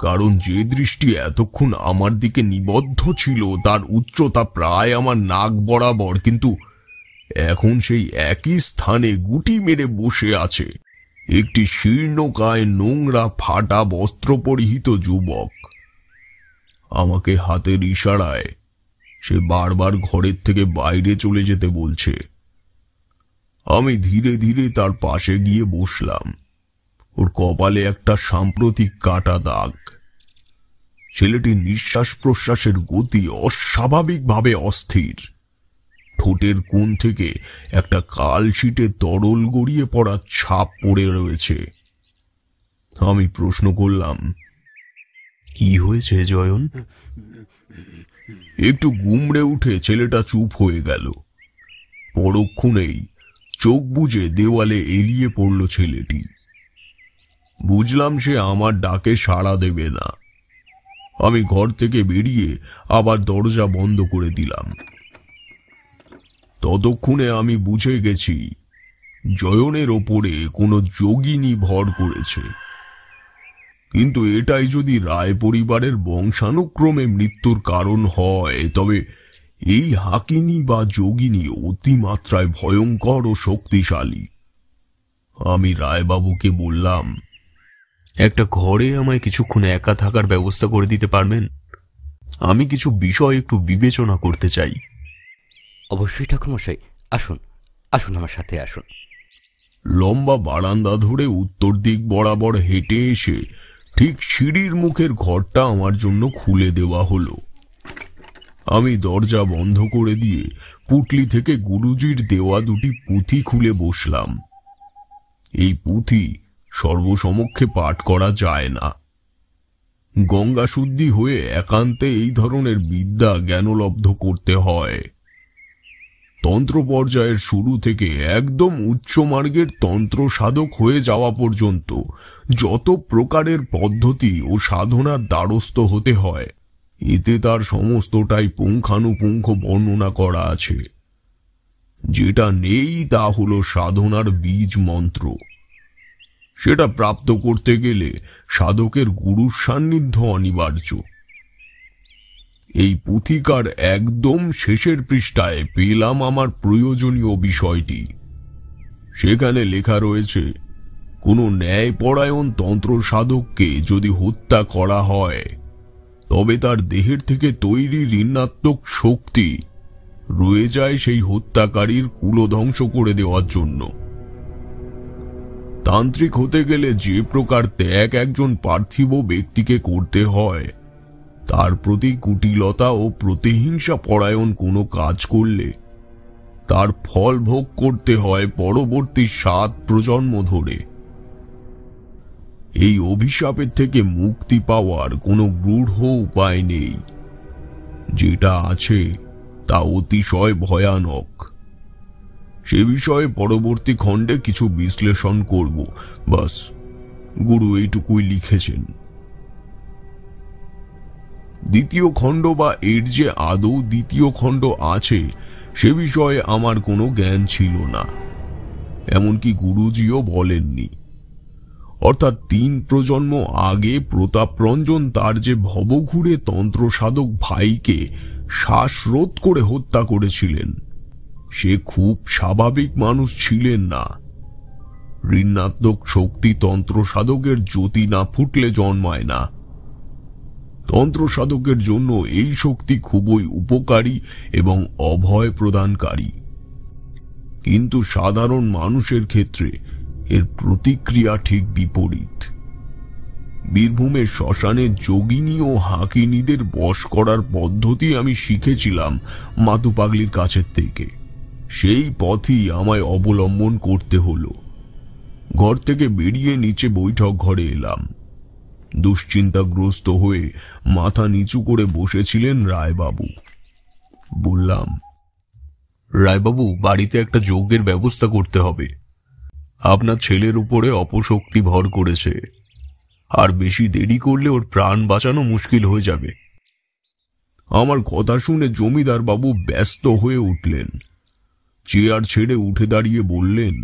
কারণ যে দৃষ্টি এতক্ষণ আমার দিকে নিবদ্ধ ছিল তার উচ্চতা প্রায় আমার নাক বরাবর, কিন্তু এখন সেই একই স্থানে গুটি মেরে বসে আছে একটি শীর্ণকায় নোংরা ফাটা বস্ত্র পরিহিত যুবক। আমাকে হাতের ইশারায় সে বারবার ঘরের থেকে বাইরে চলে যেতে বলছে। আমি ধীরে ধীরে তার পাশে গিয়ে বসলাম। ওর কপালে একটা সাম্প্রতিক কাটা দাগ। ছেলেটির নিঃশ্বাস প্রশ্বাসের গতি অস্বাভাবিকভাবে অস্থির। ঠোঁটের কোণ থেকে একটা কালশিটে তরল গড়িয়ে পড়ার ছাপ পড়ে রয়েছে। আমি প্রশ্ন করলাম, কি হয়েছে জয়ন? একটু গুমড়ে উঠে ছেলেটা চুপ হয়ে গেল। পরক্ষণেই চোখ বুজে দেওয়ালে এলিয়ে পড়ল ছেলেটি। বুঝলাম সে আমার ডাকে সাড়া দেবে না। আমি ঘর থেকে বেরিয়ে আবার দরজা বন্ধ করে দিলাম। ততক্ষণে আমি বুঝে গেছি জয়নের ওপরে কোনো যোগিনী ভর করেছে। কিন্তু এটাই যদি রায় পরিবারের বংশানুক্রমে মৃত্যুর কারণ হয়, তবে এই হাকিনী বা যোগিনী অতিমাত্রায় ভয়ঙ্কর ও শক্তিশালী। আমি রায়বাবুকে বললাম, একটা ঘরে আমায় কিছুক্ষণ একা থাকার ব্যবস্থা করে দিতে পারবেন? আমি কিছু বিষয় একটু বিবেচনা করতে চাই। অবশ্যই ঠাকুরমশাই, আসুন আসুন, আমার সাথে আসুন। লম্বা বারান্দা ধরে উত্তর দিক বরাবর হেঁটে এসে ঠিক সিঁড়ির মুখের ঘরটা আমার জন্য খুলে দেওয়া হলো। আমি দরজা বন্ধ করে দিয়ে পুটলি থেকে গুরুজির দেওয়া দুটি পুঁথি খুলে বসলাম। এই পুঁথি সর্বসমক্ষে পাঠ করা যায় না। গঙ্গা শুদ্ধি হয়ে একান্তে এই ধরনের বিদ্যা জ্ঞানলব্ধ করতে হয়। তন্ত্র পর্যায়ের শুরু থেকে একদম উচ্চ মার্গের তন্ত্র সাধক হয়ে যাওয়া পর্যন্ত যত প্রকারের পদ্ধতি ও সাধনার দ্বারস্থ হতে হয়, এতে তার সমস্তটাই পুঙ্খানুপুঙ্খ বর্ণনা করা আছে। যেটা নেই তা হলো সাধনার বীজ মন্ত্র। সেটা প্রাপ্ত করতে গেলে সাধকের গুরুর সান্নিধ্য অনিবার্য। এই পুথিকার একদম শেষের পৃষ্ঠায় পেলাম আমার প্রয়োজনীয় বিষয়টি। সেখানে লেখা রয়েছে, কোনো ন্যায়পরায়ণ তন্ত্র সাধককে যদি হত্যা করা হয়, তবে তার দেহের থেকে তৈরি ঋণাত্মক শক্তি রয়ে যায় সেই হত্যাকারীর কুলধ্বংস করে দেওয়ার জন্য। তান্ত্রিক হতে গেলে যে প্রকার ত্যাগ একজন পার্থিব ব্যক্তিকে করতে হয়, তার প্রতি কুটিলতা ও প্রতিহিংসা পরায়ণ কোনো কাজ করলে তার ফল ভোগ করতে হয় পরবর্তী 7 প্রজন্ম ধরে। এই অভিশাপের থেকে মুক্তি পাওয়ার কোনো গূঢ় উপায় নেই। যেটা আছে তা অতিশয় ভয়ানক। সে বিষয়ে পরবর্তী খণ্ডে কিছু বিশ্লেষণ করব। বাস, গুরু এইটুকুই লিখেছেন। দ্বিতীয় খণ্ড বা এর যে আদৌ দ্বিতীয় খণ্ড আছে সে বিষয়ে আমার কোনো জ্ঞান ছিল না, এমনকি গুরুজিও বলেননি। অর্থাৎ 3 প্রজন্ম আগে প্রতাপরঞ্জন তার যে ভবঘুরে তন্ত্র সাধক ভাইকে শ্বাসরোধ করে হত্যা করেছিলেন, সে খুব স্বাভাবিক মানুষ ছিলেন না। ঋণাত্মক শক্তি তন্ত্র সাধকের জ্যোতি না ফুটলে জন্মায় না। তন্ত্র সাধকের জন্য এই শক্তি খুবই উপকারী এবং অভয় প্রদানকারী। কিন্তু সাধারণ মানুষের ক্ষেত্রে এর প্রতিক্রিয়া ঠিক বিপরীত। বীরভূমের শ্মশানে যোগিনী ও হাকিনীদের বশ করার পদ্ধতি আমি শিখেছিলাম মাতু পাগলির কাছের থেকে। সেই পথই আমায় অবলম্বন করতে হলো। ঘর থেকে বেরিয়ে নিচে বৈঠক ঘরে এলাম। দুশ্চিন্তাগ্রস্ত হয়ে মাথা নিচু করে বসেছিলেন রায়বাবু। বললাম, রায়বাবু, বাড়িতে একটা যজ্ঞের ব্যবস্থা করতে হবে। আপনার ছেলের উপরে অপশক্তি ভর করেছে, আর বেশি দেরি করলে ওর প্রাণ বাঁচানো মুশকিল হয়ে যাবে। আমার কথা শুনে জমিদার বাবু ব্যস্ত হয়ে উঠলেন। চেয়ার ছেড়ে উঠে দাঁড়িয়ে বললেন,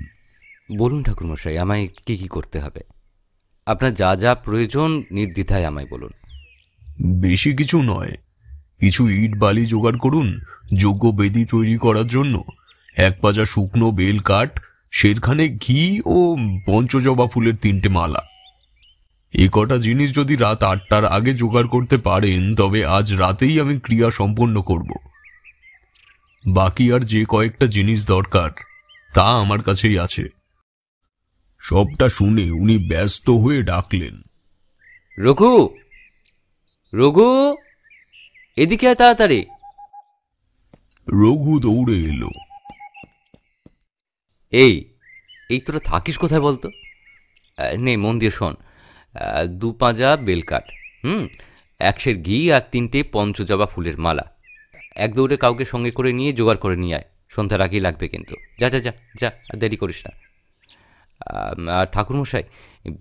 বলুন ঠাকুরমশাই, আমায় কি কি করতে হবে? আপনার যা যা প্রয়োজন নির্দ্বিধায় আমায় বলুন। বেশি কিছু নয়, কিছু ইট বালি জোগাড় করুন যজ্ঞ বেদি তৈরি করার জন্য। 1 পাজা শুকনো বেল কাঠ, সেখানে ঘি ও পঞ্চজবা ফুলের 3টে মালা। এ কটা জিনিস যদি রাত 8টার আগে জোগাড় করতে পারেন, তবে আজ রাতেই আমি ক্রিয়া সম্পন্ন করব। বাকি আর যে কয়েকটা জিনিস দরকার তা আমার কাছেই আছে। সবটা শুনে উনি ব্যস্ত হয়ে ডাকলেন, রঘু, রঘু, এদিকে আয় তাড়াতাড়ি। রঘু দৌড়ে এলো। এই এই তোরা থাকিস কোথায় বলতো? নে মন দিয়ে শোন, 2 পাঁজা বেলকাঠ, 1 সের ঘি আর 3টে পঞ্চজবা ফুলের মালা এক দৌড়ে কাউকে সঙ্গে করে নিয়ে জোগাড় করে নিয়ে আয়। সন্ধ্যার আগেই লাগবে কিন্তু। যা যা যা যা, আর দেরি করিস না। আর ঠাকুরমশাই,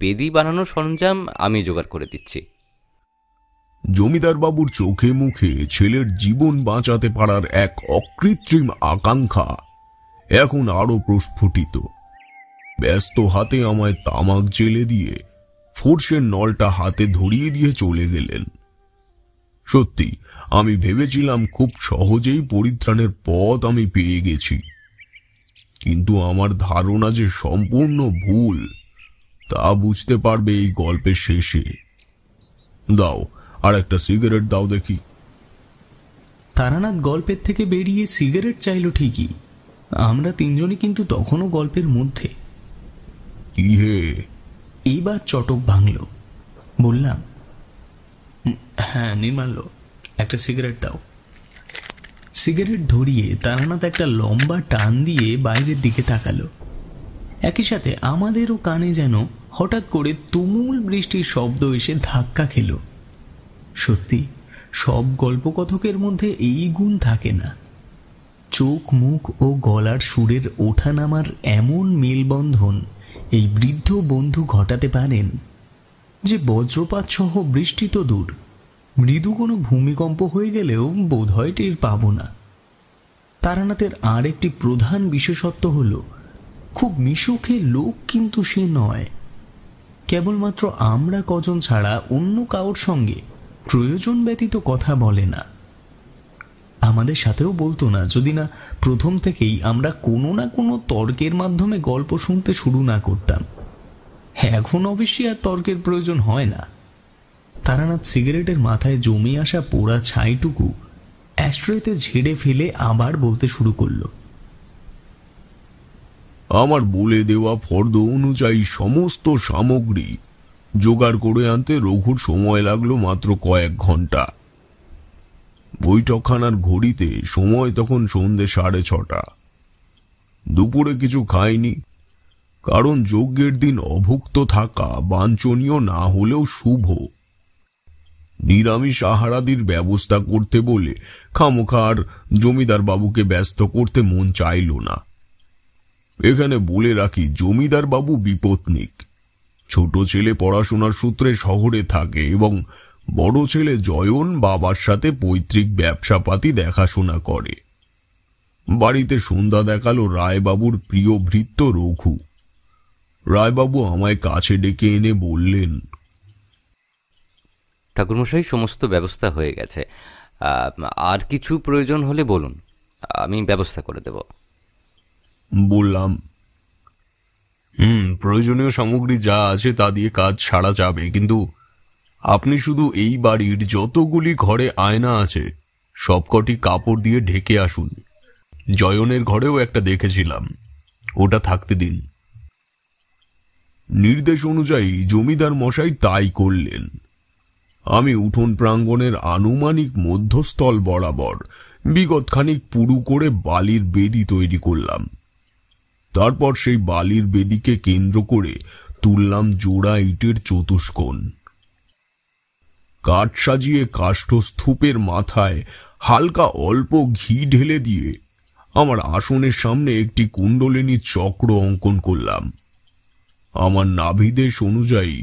বেদি বানানোর সরঞ্জাম আমি জোগাড় করে দিচ্ছি। জমিদার বাবুর চোখে মুখে ছেলের জীবন বাঁচাতে পারার এক অকৃত্রিম আকাঙ্ক্ষা এখন আরো প্রস্ফুটিত। ব্যস্ত হাতে আমায় তামাক জেলে দিয়ে ফোর্সের নলটা হাতে ধরিয়ে দিয়ে চলে গেলেন। সত্যি আমি ভেবেছিলাম খুব সহজেই পরিত্রাণের পথ আমি পেয়ে গেছি, কিন্তু আমার ধারণা যে সম্পূর্ণ ভুল তা বুঝতে পারবে এই গল্পের শেষে। দাও, আর একটা সিগারেট দাও দেখি। তারানাথ গল্পের থেকে বেরিয়ে সিগারেট চাইল ঠিকই, আমরা 3 জনই কিন্তু তখনও গল্পের মধ্যে। কি হে? এইবার চটক ভাঙল। বললাম, হ্যাঁ নির্মাল্য, একটা সিগারেট দাও। সিগারেট ধরিয়ে তারানাথ একটা লম্বা টান দিয়ে বাইরের দিকে তাকালো। একই সাথে আমাদেরও কানে যেন হঠাৎ করে তুমুল বৃষ্টির শব্দ এসে ধাক্কা খেল। সত্যি সব গল্পকথকের মধ্যে এই গুণ থাকে না। চোখ, মুখ ও গলার সুরের ওঠানামার এমন মেলবন্ধন এই বৃদ্ধ বন্ধু ঘটাতে পারেন যে বজ্রপাত সহ বৃষ্টি তো দূর, মৃদু কোনো ভূমিকম্প হয়ে গেলেও বোধহয় টের পাব না। তারানাথের আর একটি প্রধান বিশেষত্ব হল খুব মিশুকে লোক কিন্তু সে নয়। কেবলমাত্র আমরা কজন ছাড়া অন্য কারোর সঙ্গে প্রয়োজন ব্যতীত কথা বলে না। আমাদের সাথেও বলতো না যদি না প্রথম থেকেই আমরা কোনো না কোনো তর্কের মাধ্যমে গল্প শুনতে শুরু না করতাম। এখন অবশ্যই আর তর্কের প্রয়োজন হয় না। তারানাথ সিগারেটের মাথায় জমে আসা পোড়া ছাইটুকু অ্যাস্ট্রেতে ঝেড়ে ফেলে আবার বলতে শুরু করলো, আমার বলে দেওয়া ফর্দ অনুযায়ী সমস্ত সামগ্রী জোগাড় করে আনতে রঘুর সময় লাগলো মাত্র কয়েক ঘন্টা। বৈঠকখানার ঘড়িতে সময় তখন সন্ধ্যে 6:30। দুপুরে কিছু খাইনি, কারণ যজ্ঞের দিন অভুক্ত থাকা বাঞ্ছনীয় না হলেও শুভ। নিরামিষ আহারাদির ব্যবস্থা করতে বলে খামোখার জমিদার বাবুকে ব্যস্ত করতে মন চাইল না। এখানে বলে রাখি, জমিদার বাবু বিপত্নিক। ছোট ছেলে পড়াশোনার সূত্রে শহরে থাকে এবং বড় ছেলে জয়ন বাবার সাথে পৈতৃক ব্যবসাপাতি দেখাশোনা করে। বাড়িতে সন্ধ্যা দেখালো রায়বাবুর প্রিয় ভৃত্য রঘু। রায়বাবু আমায় কাছে ডেকে এনে বললেন, ঠাকুরমশাই, সমস্ত ব্যবস্থা হয়ে গেছে, আর কিছু প্রয়োজন হলে বলুন, আমি ব্যবস্থা করে দেব। বললাম, প্রয়োজনীয় সামগ্রী যা আছে তা দিয়ে কাজ সারা যাবে, কিন্তু আপনি শুধু এই বাড়ির যতগুলি ঘরে আয়না আছে সবকটি কাপড় দিয়ে ঢেকে আসুন। জয়নের ঘরেও একটা দেখেছিলাম, ওটা থাকতে দিন। নির্দেশ অনুযায়ী জমিদার মশাই তাই করলেন। আমি উঠোন প্রাঙ্গণের আনুমানিক মধ্যস্থল বরাবর বিগত খানিক পুরু করে বালির বেদি তৈরি করলাম। তারপর সেই বালির বেদিকে কেন্দ্র করে তুললাম জোড়া ইটের চতুষ্কোণ। কাঠ সাজিয়ে কাষ্ঠস্তূপের মাথায় হালকা অল্প ঘি ঢেলে দিয়ে আমার আসনের সামনে একটি কুণ্ডলিনী চক্র অঙ্কন করলাম। আমার নাভিদেশ অনুযায়ী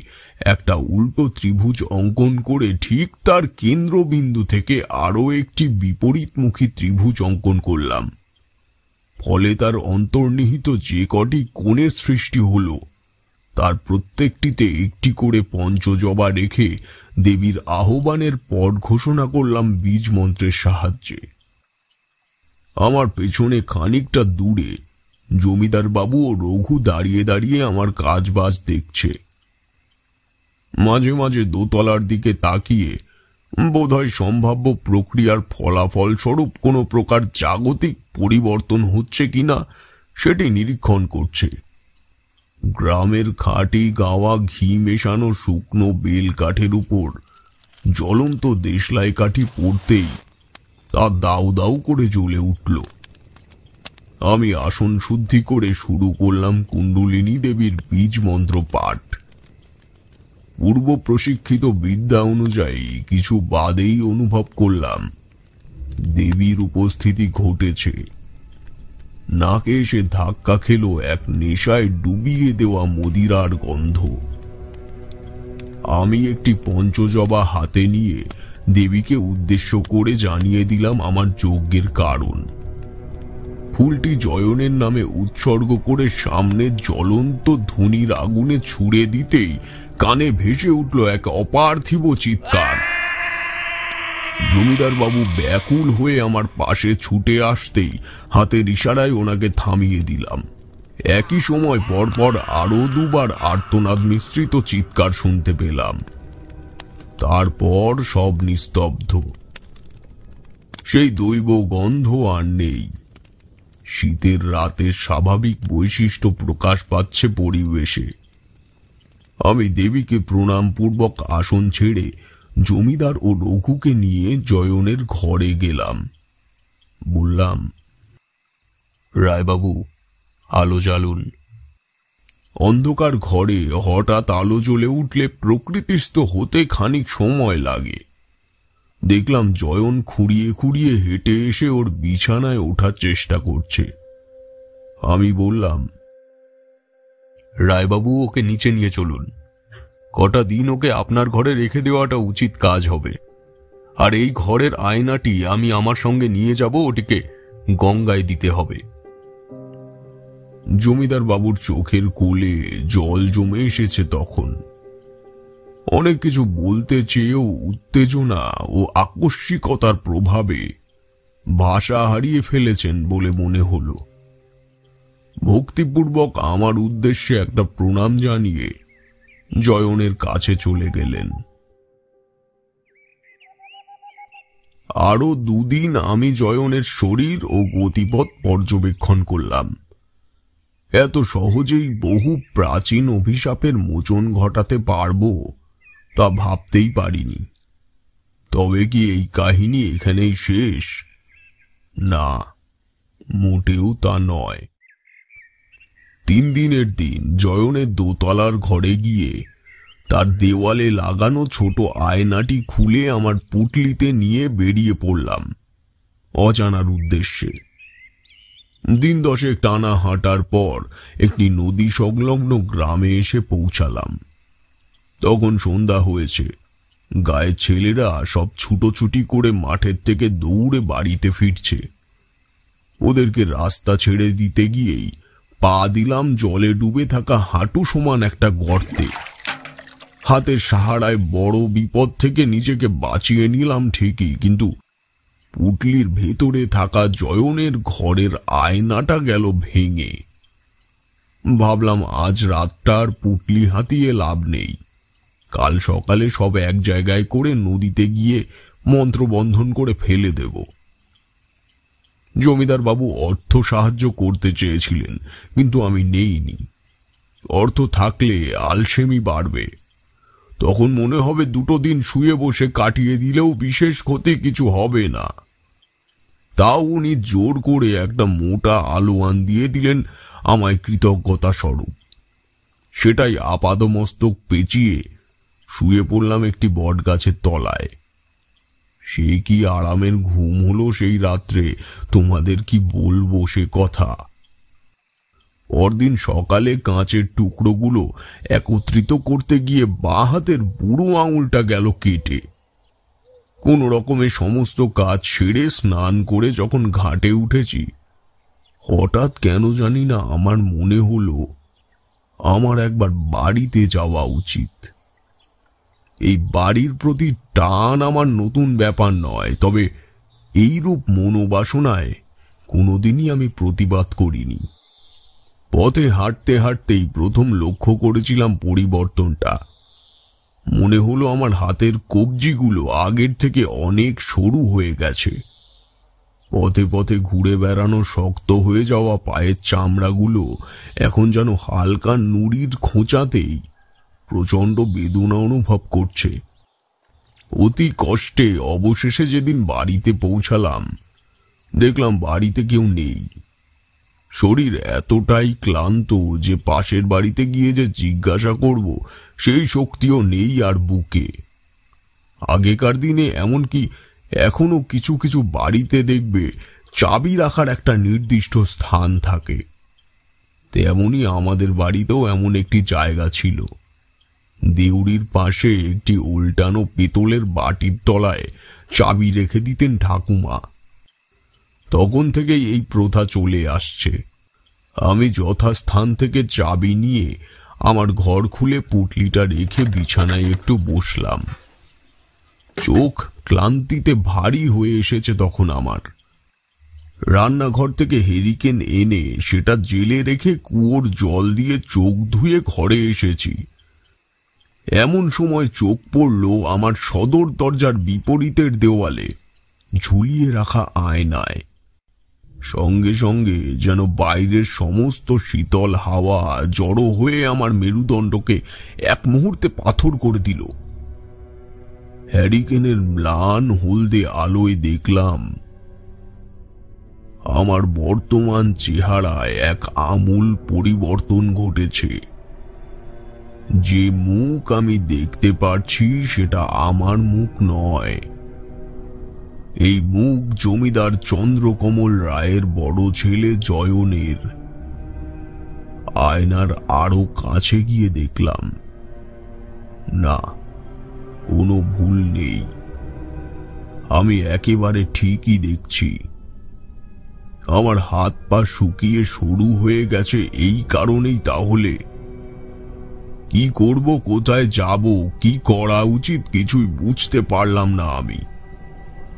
একটা উল্টো ত্রিভুজ অঙ্কন করে ঠিক তার কেন্দ্রবিন্দু থেকে আরো একটি বিপরীতমুখী ত্রিভুজ অঙ্কন করলাম। ফলে তার অন্তর্নিহিত যে কটি কোণের সৃষ্টি হলো তার প্রত্যেকটিতে একটি করে পঞ্চজবা রেখে দেবীর আহ্বানের পট ঘোষণা করলাম বীজ মন্ত্রের সাহায্যে। আমার পেছনে খানিকটা দূরে জমিদার বাবু ও রঘু দাঁড়িয়ে দাঁড়িয়ে আমার কাজ বাজ দেখছে। মাঝে মাঝে দোতলার দিকে তাকিয়ে বোধহয় সম্ভাব্য প্রক্রিয়ার ফলাফল স্বরূপ কোনো প্রকার জাগতিক পরিবর্তন হচ্ছে কিনা সেটি নিরীক্ষণ করছে। গ্রামের খাঁটি গাওয়া ঘি মেশানো শুকনো বেল কাঠের উপর জ্বলন্ত দেশলাই কাঠি পড়তেই তা দাউ দাউ করে জ্বলে উঠল। আমি আসন শুদ্ধি করে শুরু করলাম কুণ্ডলিনী দেবীর বীজ মন্ত্র পাঠ। পূর্ব প্রশিক্ষিত বিদ্যা অনুযায়ী কিছু বাদেই অনুভব করলাম দেবীর উপস্থিতি ঘটেছে। নাকে এসে ধাক্কা খেল এক নেশায় ডুবিয়ে দেওয়া মদিরার গন্ধ। আমি একটি পঞ্চজবা হাতে নিয়ে দেবীকে উদ্দেশ্য করে জানিয়ে দিলাম আমার যজ্ঞের কারণ। ফুলটি জয়নের নামে উৎসর্গ করে সামনে জ্বলন্ত ধুনির আগুনে ছুঁড়ে দিতেই কানে ভেসে উঠল এক অপার্থিব চিৎকার। জমিদার বাবু ব্যাকুল হয়ে আমার পাশে ছুটে আসতেই হাতের ইশারায় ওনাকে থামিয়ে দিলাম। একই সময় পরপর আরো দুবার আর্তনাদ মিশ্রিত চিৎকার শুনতে পেলাম। তারপর সব নিস্তব্ধ। সেই দৈব গন্ধ আর নেই। শীতের রাতের স্বাভাবিক বৈশিষ্ট্য প্রকাশ পাচ্ছে পরিবেশে। আমি দেবীকে প্রণাম পূর্বক আসন ছেড়ে জমিদার ও রঘুকে নিয়ে জয়নের ঘরে গেলাম। বললাম, রায়বাবু, আলো জ্বালুন। অন্ধকার ঘরে হঠাৎ আলো জ্বলে উঠলে প্রকৃতিস্থ হতে খানিক সময় লাগে। দেখলাম জয়ন খুঁড়িয়ে খুঁড়িয়ে হেঁটে এসে ওর বিছানায় ওঠার চেষ্টা করছে। আমি বললাম, রায়বাবু, ওকে নিচে নিয়ে চলুন। কটা দিন ওকে আপনার ঘরে রেখে দেওয়াটা উচিত কাজ হবে। আর এই ঘরের আয়নাটি আমি আমার সঙ্গে নিয়ে যাব, ওটিকে গঙ্গায় দিতে হবে। জমিদার বাবুর চোখের কোলে জল জমে এসেছে তখন। অনেক কিছু বলতে চেয়েও উত্তেজনা ও আকস্মিকতার প্রভাবে ভাষা হারিয়ে ফেলেছেন বলে মনে হলো। ভক্তিপূর্বক আমার উদ্দেশ্যে একটা প্রণাম জানিয়ে জয়নের কাছে চলে গেলেন। আরো দুদিন আমি জয়নের শরীর ও গতিপথ পর্যবেক্ষণ করলাম। এত সহজেই বহু প্রাচীন অভিশাপের মোচন ঘটাতে পারব তা ভাবতেই পারিনি। তবে কি এই কাহিনী এখানেই শেষ? না, মোটেও তা নয়। 3 দিনের দিন জয়নের দোতলার ঘরে গিয়ে তার দেওয়ালে লাগানো ছোট আয়নাটি খুলে আমার পুটলিতে নিয়ে বেরিয়ে পড়লাম অজানার উদ্দেশ্যে। দিন 10 টানা হাঁটার পর একটি নদী সংলগ্ন গ্রামে এসে পৌঁছালাম। তখন সন্ধ্যা হয়েছে। গায়ের ছেলেরা সব ছুটোছুটি করে মাঠের থেকে দৌড়ে বাড়িতে ফিরছে। ওদেরকে রাস্তা ছেড়ে দিতে গিয়েই পা দিলাম জলে ডুবে থাকা হাঁটু সমান একটা গর্তে। হাতের সাহারায় বড় বিপদ থেকে নিজেকে বাঁচিয়ে নিলাম ঠিকই, কিন্তু পুটলির ভেতরে থাকা জয়নের ঘরের আয়নাটা গেল ভেঙে। ভাবলাম আজ রাতটা আর পুটলি হাতিয়ে লাভ নেই। কাল সকালে সব এক জায়গায় করে নদীতে গিয়ে মন্ত্রবন্ধন করে ফেলে দেব। জমিদার বাবু অর্থ সাহায্য করতে চেয়েছিলেন, কিন্তু আমি নেইনি। অর্থ থাকলে আলসেমি বাড়বে। তখন মনে হবে 2 দিন শুয়ে বসে কাটিয়ে দিলেও বিশেষ ক্ষতি কিছু হবে না। তাও উনি জোর করে একটা মোটা আলোয়ান দিয়ে দিলেন আমায় কৃতজ্ঞতা স্বরূপ। সেটাই আপাদমস্তক পেঁচিয়ে শুয়ে পড়লাম একটি বট গাছের তলায়। সে কি আরামের ঘুম হলো সেই রাত্রে, তোমাদের কি বলবো সে কথা। পরদিন সকালে কাঁচের টুকরোগুলো একত্রিত করতে গিয়ে বাঁ হাতের বুড়ো আঙুলটা গেল কেটে। কোন রকমে সমস্ত কাজ সেরে স্নান করে যখন ঘাটে উঠেছি, হঠাৎ কেন জানি না আমার মনে হলো আমার একবার বাড়িতে যাওয়া উচিত। এই বাড়ির প্রতি টান আমার নতুন ব্যাপার নয়, তবে এইরূপ মনোবাসনায় কোনোদিনই আমি প্রতিবাদ করিনি। পথে হাঁটতে হাঁটতেই প্রথম লক্ষ্য করেছিলাম পরিবর্তনটা। মনে হলো আমার হাতের কবজিগুলো আগের থেকে অনেক সরু হয়ে গেছে। পথে পথে ঘুরে বেড়ানো শক্ত হয়ে যাওয়া পায়ের চামড়াগুলো এখন যেন হালকা নুড়ির খোঁচাতেই প্রচন্ড বেদনা অনুভব করছে। অতি কষ্টে অবশেষে যেদিন বাড়িতে পৌঁছালাম, দেখলাম বাড়িতে কেউ নেই। শরীর এতটাই ক্লান্ত যে পাশের বাড়িতে গিয়ে যে জিজ্ঞাসা করব সেই শক্তিও নেই আর বুকে। আগেকার দিনে এমনকি এখনো কিছু কিছু বাড়িতে দেখবে চাবি রাখার একটা নির্দিষ্ট স্থান থাকে, তেমনি আমাদের বাড়িতেও এমন একটি জায়গা ছিল। দেউড়ির পাশে একটি উল্টানো পিতলের বাটির তলায় চাবি রেখে দিতেন ঠাকুমা। তখন থেকেই এই প্রথা চলে আসছে। আমি যথাস্থান থেকে চাবি নিয়ে আমার ঘর খুলে পুটলিটা রেখে বিছানায় একটু বসলাম। চোখ ক্লান্তিতে ভারী হয়ে এসেছে তখন আমার। রান্নাঘর থেকে হেরিকেন এনে সেটা জেলে রেখে কুয়োর জল দিয়ে চোখ ধুয়ে ঘরে এসেছি। এমন সময় চোখ পড়ল আমার সদর দরজার বিপরীতের দেওয়ালে ঝুলিয়ে রাখা আয়নায়। সঙ্গে সঙ্গে যেন বাইরের সমস্ত শীতল হাওয়া জড়ো হয়ে আমার মেরুদণ্ডকে এক মুহূর্তে পাথর করে দিল। হ্যারিকেনের ম্লান হলদে আলোয় দেখলাম আমার বর্তমান চেহারায় এক আমূল পরিবর্তন ঘটেছে। যে মুখ আমি দেখতে পাচ্ছি সেটা আমার মুখ নয়। এই মুখ জমিদার চন্দ্রকমল রায়ের বড় ছেলে জয়নের। আয়নার আরো কাছে গিয়ে দেখলাম, না, কোনো ভুল নেই, আমি একেবারে ঠিকই দেখছি। আমার হাত পা শুকিয়ে সরু হয়ে গেছে এই কারণেই তাহলে। কি করব, কোথায় যাব, কি করা উচিত কিছুই বুঝতে পারলাম না আমি।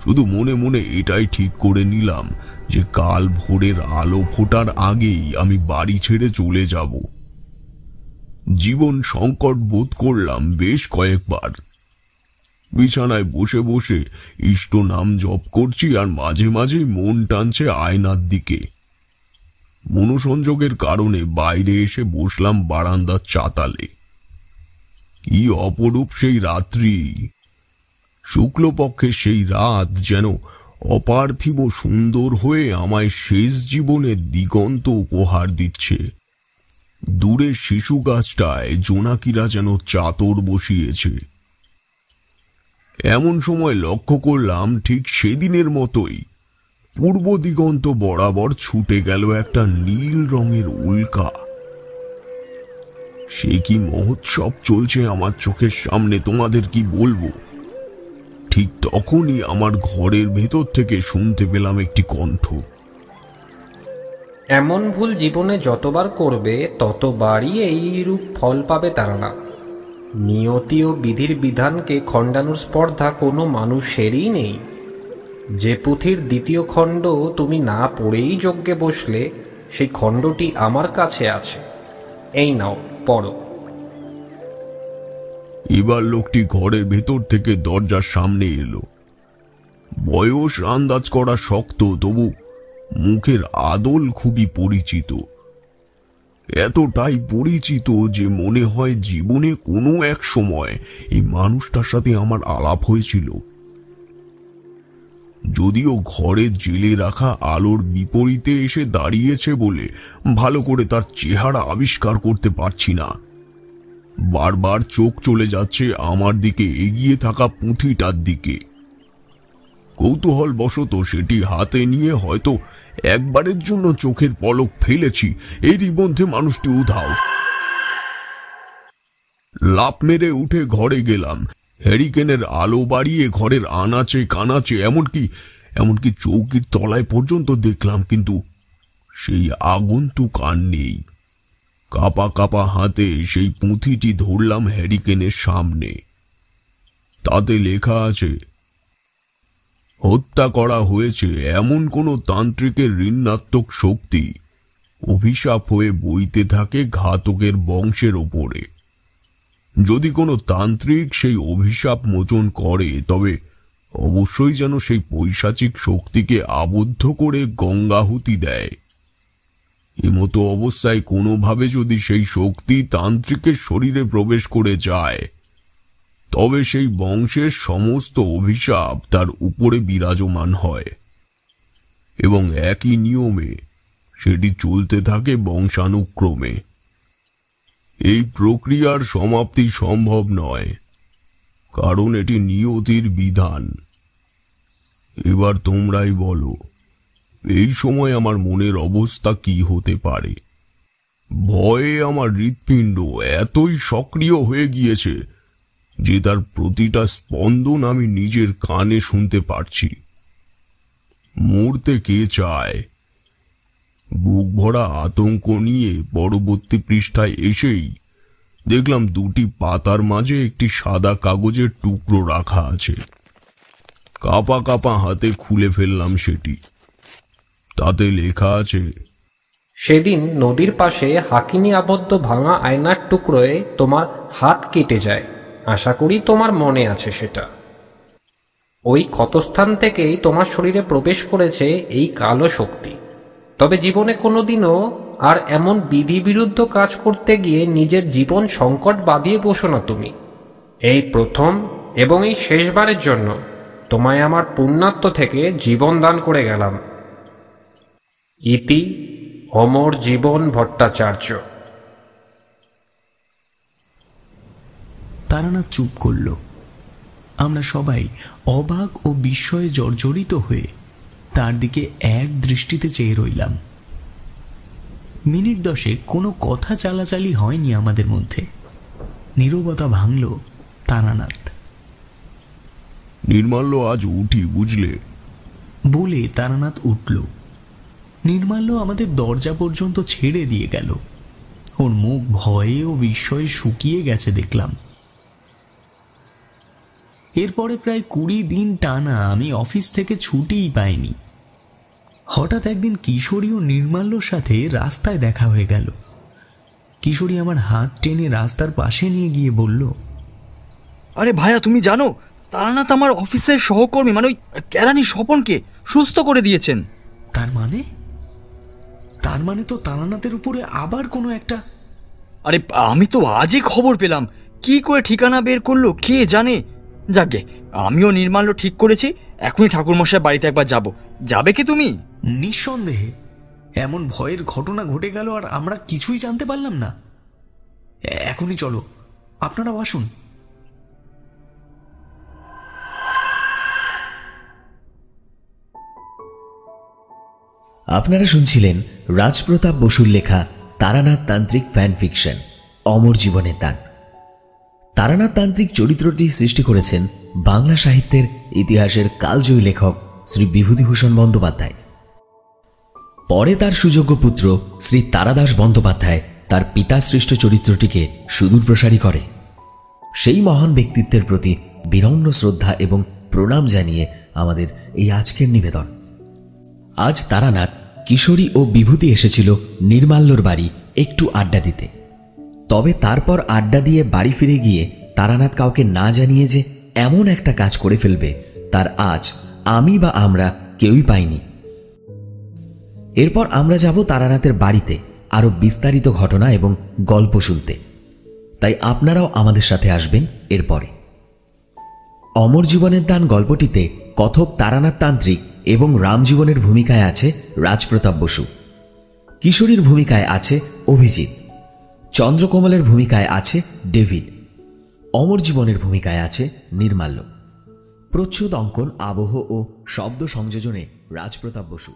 শুধু মনে মনে এটাই ঠিক করে নিলাম যে কাল ভোরের আলো ফোটার আগেই আমি বাড়ি ছেড়ে চলে যাব। জীবন সংকট বোধ করলাম বেশ কয়েকবার। বিছানায় বসে বসে ইষ্ট নাম জপ করছি আর মাঝে মাঝেই মন টানছে আয়নার দিকে। মনোসংযোগের কারণে বাইরে এসে বসলাম বারান্দার চাতালে। কি অপরূপ সেই রাত্রি! শুক্লপক্ষে সেই রাত যেন অপার্থিব সুন্দর হয়ে আমায় শেষ জীবনের দিগন্ত উপহার দিচ্ছে। দূরের শিশু গাছটায় জোনাকিরা যেন চাতর বসিয়েছে। এমন সময় লক্ষ্য করলাম ঠিক সেদিনের মতোই পূর্ব দিগন্ত বরাবর ছুটে গেল একটা নীল রঙের উল্কা। সে কি মহোৎসব চলছে আমার চোখের সামনে, তোমাদের কি বলবো। ঠিক তখনই আমার ঘরের ভেতর থেকে শুনতে পেলাম একটি কণ্ঠ, এমন ভুল জীবনে যতবার করবে ততবারই এইরূপ ফল পাবে তারা না। নিয়তি ও বিধির বিধানকে খণ্ডানোর স্পর্ধা কোনো মানুষেরই নেই। যে পুঁথির দ্বিতীয় খণ্ড তুমি না পড়েই যজ্ঞে বসলে, সেই খণ্ডটি আমার কাছে আছে, এই নাও পড়ো। এবার লোকটি ঘরের ভেতর থেকে দরজার সামনে এলো। বয়স আন্দাজ করা শক্ত, তবু মুখের আদল খুবই পরিচিত। এতটাই পরিচিত যে মনে হয় জীবনে কোনো এক সময় এই মানুষটার সাথে আমার আলাপ হয়েছিল। যদিও ঘরে জেলে রাখা আলোর বিপরীতে এসে দাঁড়িয়েছে বলে ভালো করে তার চেহারা আবিষ্কার করতে পারছি না। বারবার চোখ চলে যাচ্ছে আমার দিকে এগিয়ে থাকা পুঁথিটার দিকে। কৌতূহল বশত সেটি হাতে নিয়ে হয়তো একবারের জন্য চোখের পলক ফেলেছি, এরই মধ্যে মানুষটি উধাও। লাফ মেরে উঠে ঘরে গেলাম। হ্যারিকেনের আলো বাড়িয়ে ঘরের আনাচে কানাচে এমনকি চৌকির তলায় পর্যন্ত দেখলাম, কিন্তু সেই আগন্তুক আর নেই। কাপা কাপা হাতে সেই পুঁথিটি ধরলাম হ্যারিকেনের সামনে। তাতে লেখা আছে, হত্যা করা হয়েছে এমন কোন তান্ত্রিকের ঋণাত্মক শক্তি অভিশাপ হয়ে বইতে থাকে ঘাতকের বংশের ওপরে। যদি কোনো তান্ত্রিক সেই অভিশাপ মোচন করে তবে অবশ্যই যেন সেই পৈশাচিক শক্তিকে আবদ্ধ করে গঙ্গাহুতি দেয়। এমতো অবস্থায় কোনোভাবে যদি সেই শক্তি তান্ত্রিকের শরীরে প্রবেশ করে যায়, তবে সেই বংশের সমস্ত অভিশাপ তার উপরে বিরাজমান হয় এবং একই নিয়মে সেটি চলতে থাকে বংশানুক্রমে। এই প্রক্রিয়ার সমাপ্তি সম্ভব নয়, কারণ এটি নিয়তির বিধান। এবার তোমরাই বলো, এই সময় আমার মনের অবস্থা কি হতে পারে? ভয়ে আমার হৃৎপিণ্ড এতই সক্রিয় হয়ে গিয়েছে যে তার প্রতিটা স্পন্দন আমি নিজের কানে শুনতে পারছি। মরতে কে চায়? বুক ভরা আতঙ্ক নিয়ে পরবর্তী পৃষ্ঠায় এসেই দেখলাম দুটি পাতার মাঝে একটি সাদা কাগজের টুকরো রাখা আছে। কাঁপা কাঁপা হাতে খুলে ফেললাম সেটি। তাতে লেখা আছে, সেদিন নদীর পাশে হাকিনি আবদ্ধ ভাঙা আয়নার টুকরোয় তোমার হাত কেটে যায়। আশা করি তোমার মনে আছে সেটা। ওই ক্ষতস্থান থেকেই তোমার শরীরে প্রবেশ করেছে এই কালো শক্তি। তবে জীবনে কোনোদিনও আর এমন বিধিবিরুদ্ধ কাজ করতে গিয়ে নিজের জীবন সংকট বাঁধিয়ে বসো না তুমি। এই প্রথম এবং এই শেষবারের জন্য তোমায় আমার পুণ্যাত্ম থেকে জীবন দান করে গেলাম। ইতি অমর জীবন ভট্টাচার্য। তারানাথ চুপ করল। আমরা সবাই অবাক ও বিস্ময়ে জর্জরিত হয়ে তার দিকে এক দৃষ্টিতে চেয়ে রইলাম। মিনিট 10 কোনো কথা চালাচালি হয়নি আমাদের মধ্যে। নীরবতা ভাঙল তারানাথ। নির্মাল্য, আজ উঠি বুঝলে? বলে তারানাথ উঠল। নির্মাল্য আমাদের দরজা পর্যন্ত ছেড়ে দিয়ে গেল। ওর মুখ ভয়ে ও বিস্ময়ে শুকিয়ে গেছে দেখলাম। এরপরে প্রায় 20 দিন টানা আমি অফিস থেকে ছুটিই পাইনি। হঠাৎ একদিন কিশোরী ও নির্মাল্যর সাথে রাস্তায় দেখা হয়ে গেল। কিশোরী আমার হাত টেনে রাস্তার পাশে নিয়ে গিয়ে বলল, আরে ভাইয়া, তুমি জানো তারানাথ আমার অফিসের সহকর্মী, মানে ওই কেরানি স্বপনকে সুস্থ করে দিয়েছেন। তার মানে তো তারানাথের উপরে আবার কোনো একটা... আরে আমি তো আজই খবর পেলাম। কি করে ঠিকানা বের করলো কে জানে। যাকে আমিও নির্মাল্য ঠিক করেছি, এখনই ঠাকুরমশাই বাড়িতে একবার যাব। যাবে কি তুমি? নিঃসন্দেহে। এমন ভয়ের ঘটনা ঘটে গেল আর আমরা কিছুই জানতে পারলাম না। এখনই চলো, আপনারাও আসুন। আপনারা শুনছিলেন রাজপ্রতাপ বসুর লেখা তারানাথ তান্ত্রিক ফ্যান ফিকশন অমর জীবনের দান। তারানাথ তান্ত্রিক চরিত্রটি সৃষ্টি করেছেন বাংলা সাহিত্যের ইতিহাসের কালজয়ী লেখক শ্রী বিভূতিভূষণ বন্দ্যোপাধ্যায়। পরে তার সুযোগ্য পুত্র শ্রী তারাদাস বন্দ্যোপাধ্যায় তার পিতা সৃষ্ট চরিত্রটিকে সুদূর প্রসারী করে। সেই মহান ব্যক্তিত্বের প্রতি বিনম্র শ্রদ্ধা এবং প্রণাম জানিয়ে আমাদের এই আজকের নিবেদন। আজ তারানাথ, কিশোরী ও বিভূতি এসেছিল নির্মাল্যর বাড়ি একটু আড্ডা দিতে। তবে তারপর আড্ডা দিয়ে বাড়ি ফিরে গিয়ে তারানাথ কাউকে না জানিয়ে যে এমন একটা কাজ করে ফেলবে, তার আজ আমি বা আমরা কেউই পাইনি। এরপর আমরা যাব তারানাথের বাড়িতে আরো বিস্তারিত ঘটনা এবং গল্প শুনতে। তাই আপনারাও আমাদের সাথে আসবেন এরপরে। অমর জীবনের দান গল্পটিতে কথক তারানাথ তান্ত্রিক এবং রামজীবনের ভূমিকায় আছে রাজপ্রতাপ বসু, কিশোরীর ভূমিকায় আছে অভিজিৎ, চন্দ্রকমলের ভূমিকায় আছে ডেভিড, অমর জীবনের ভূমিকায় আছে নির্মাল্য। প্রচ্ছদ অঙ্কন, আবহ ও শব্দ সংযোজনে রাজপ্রতাপ বসু।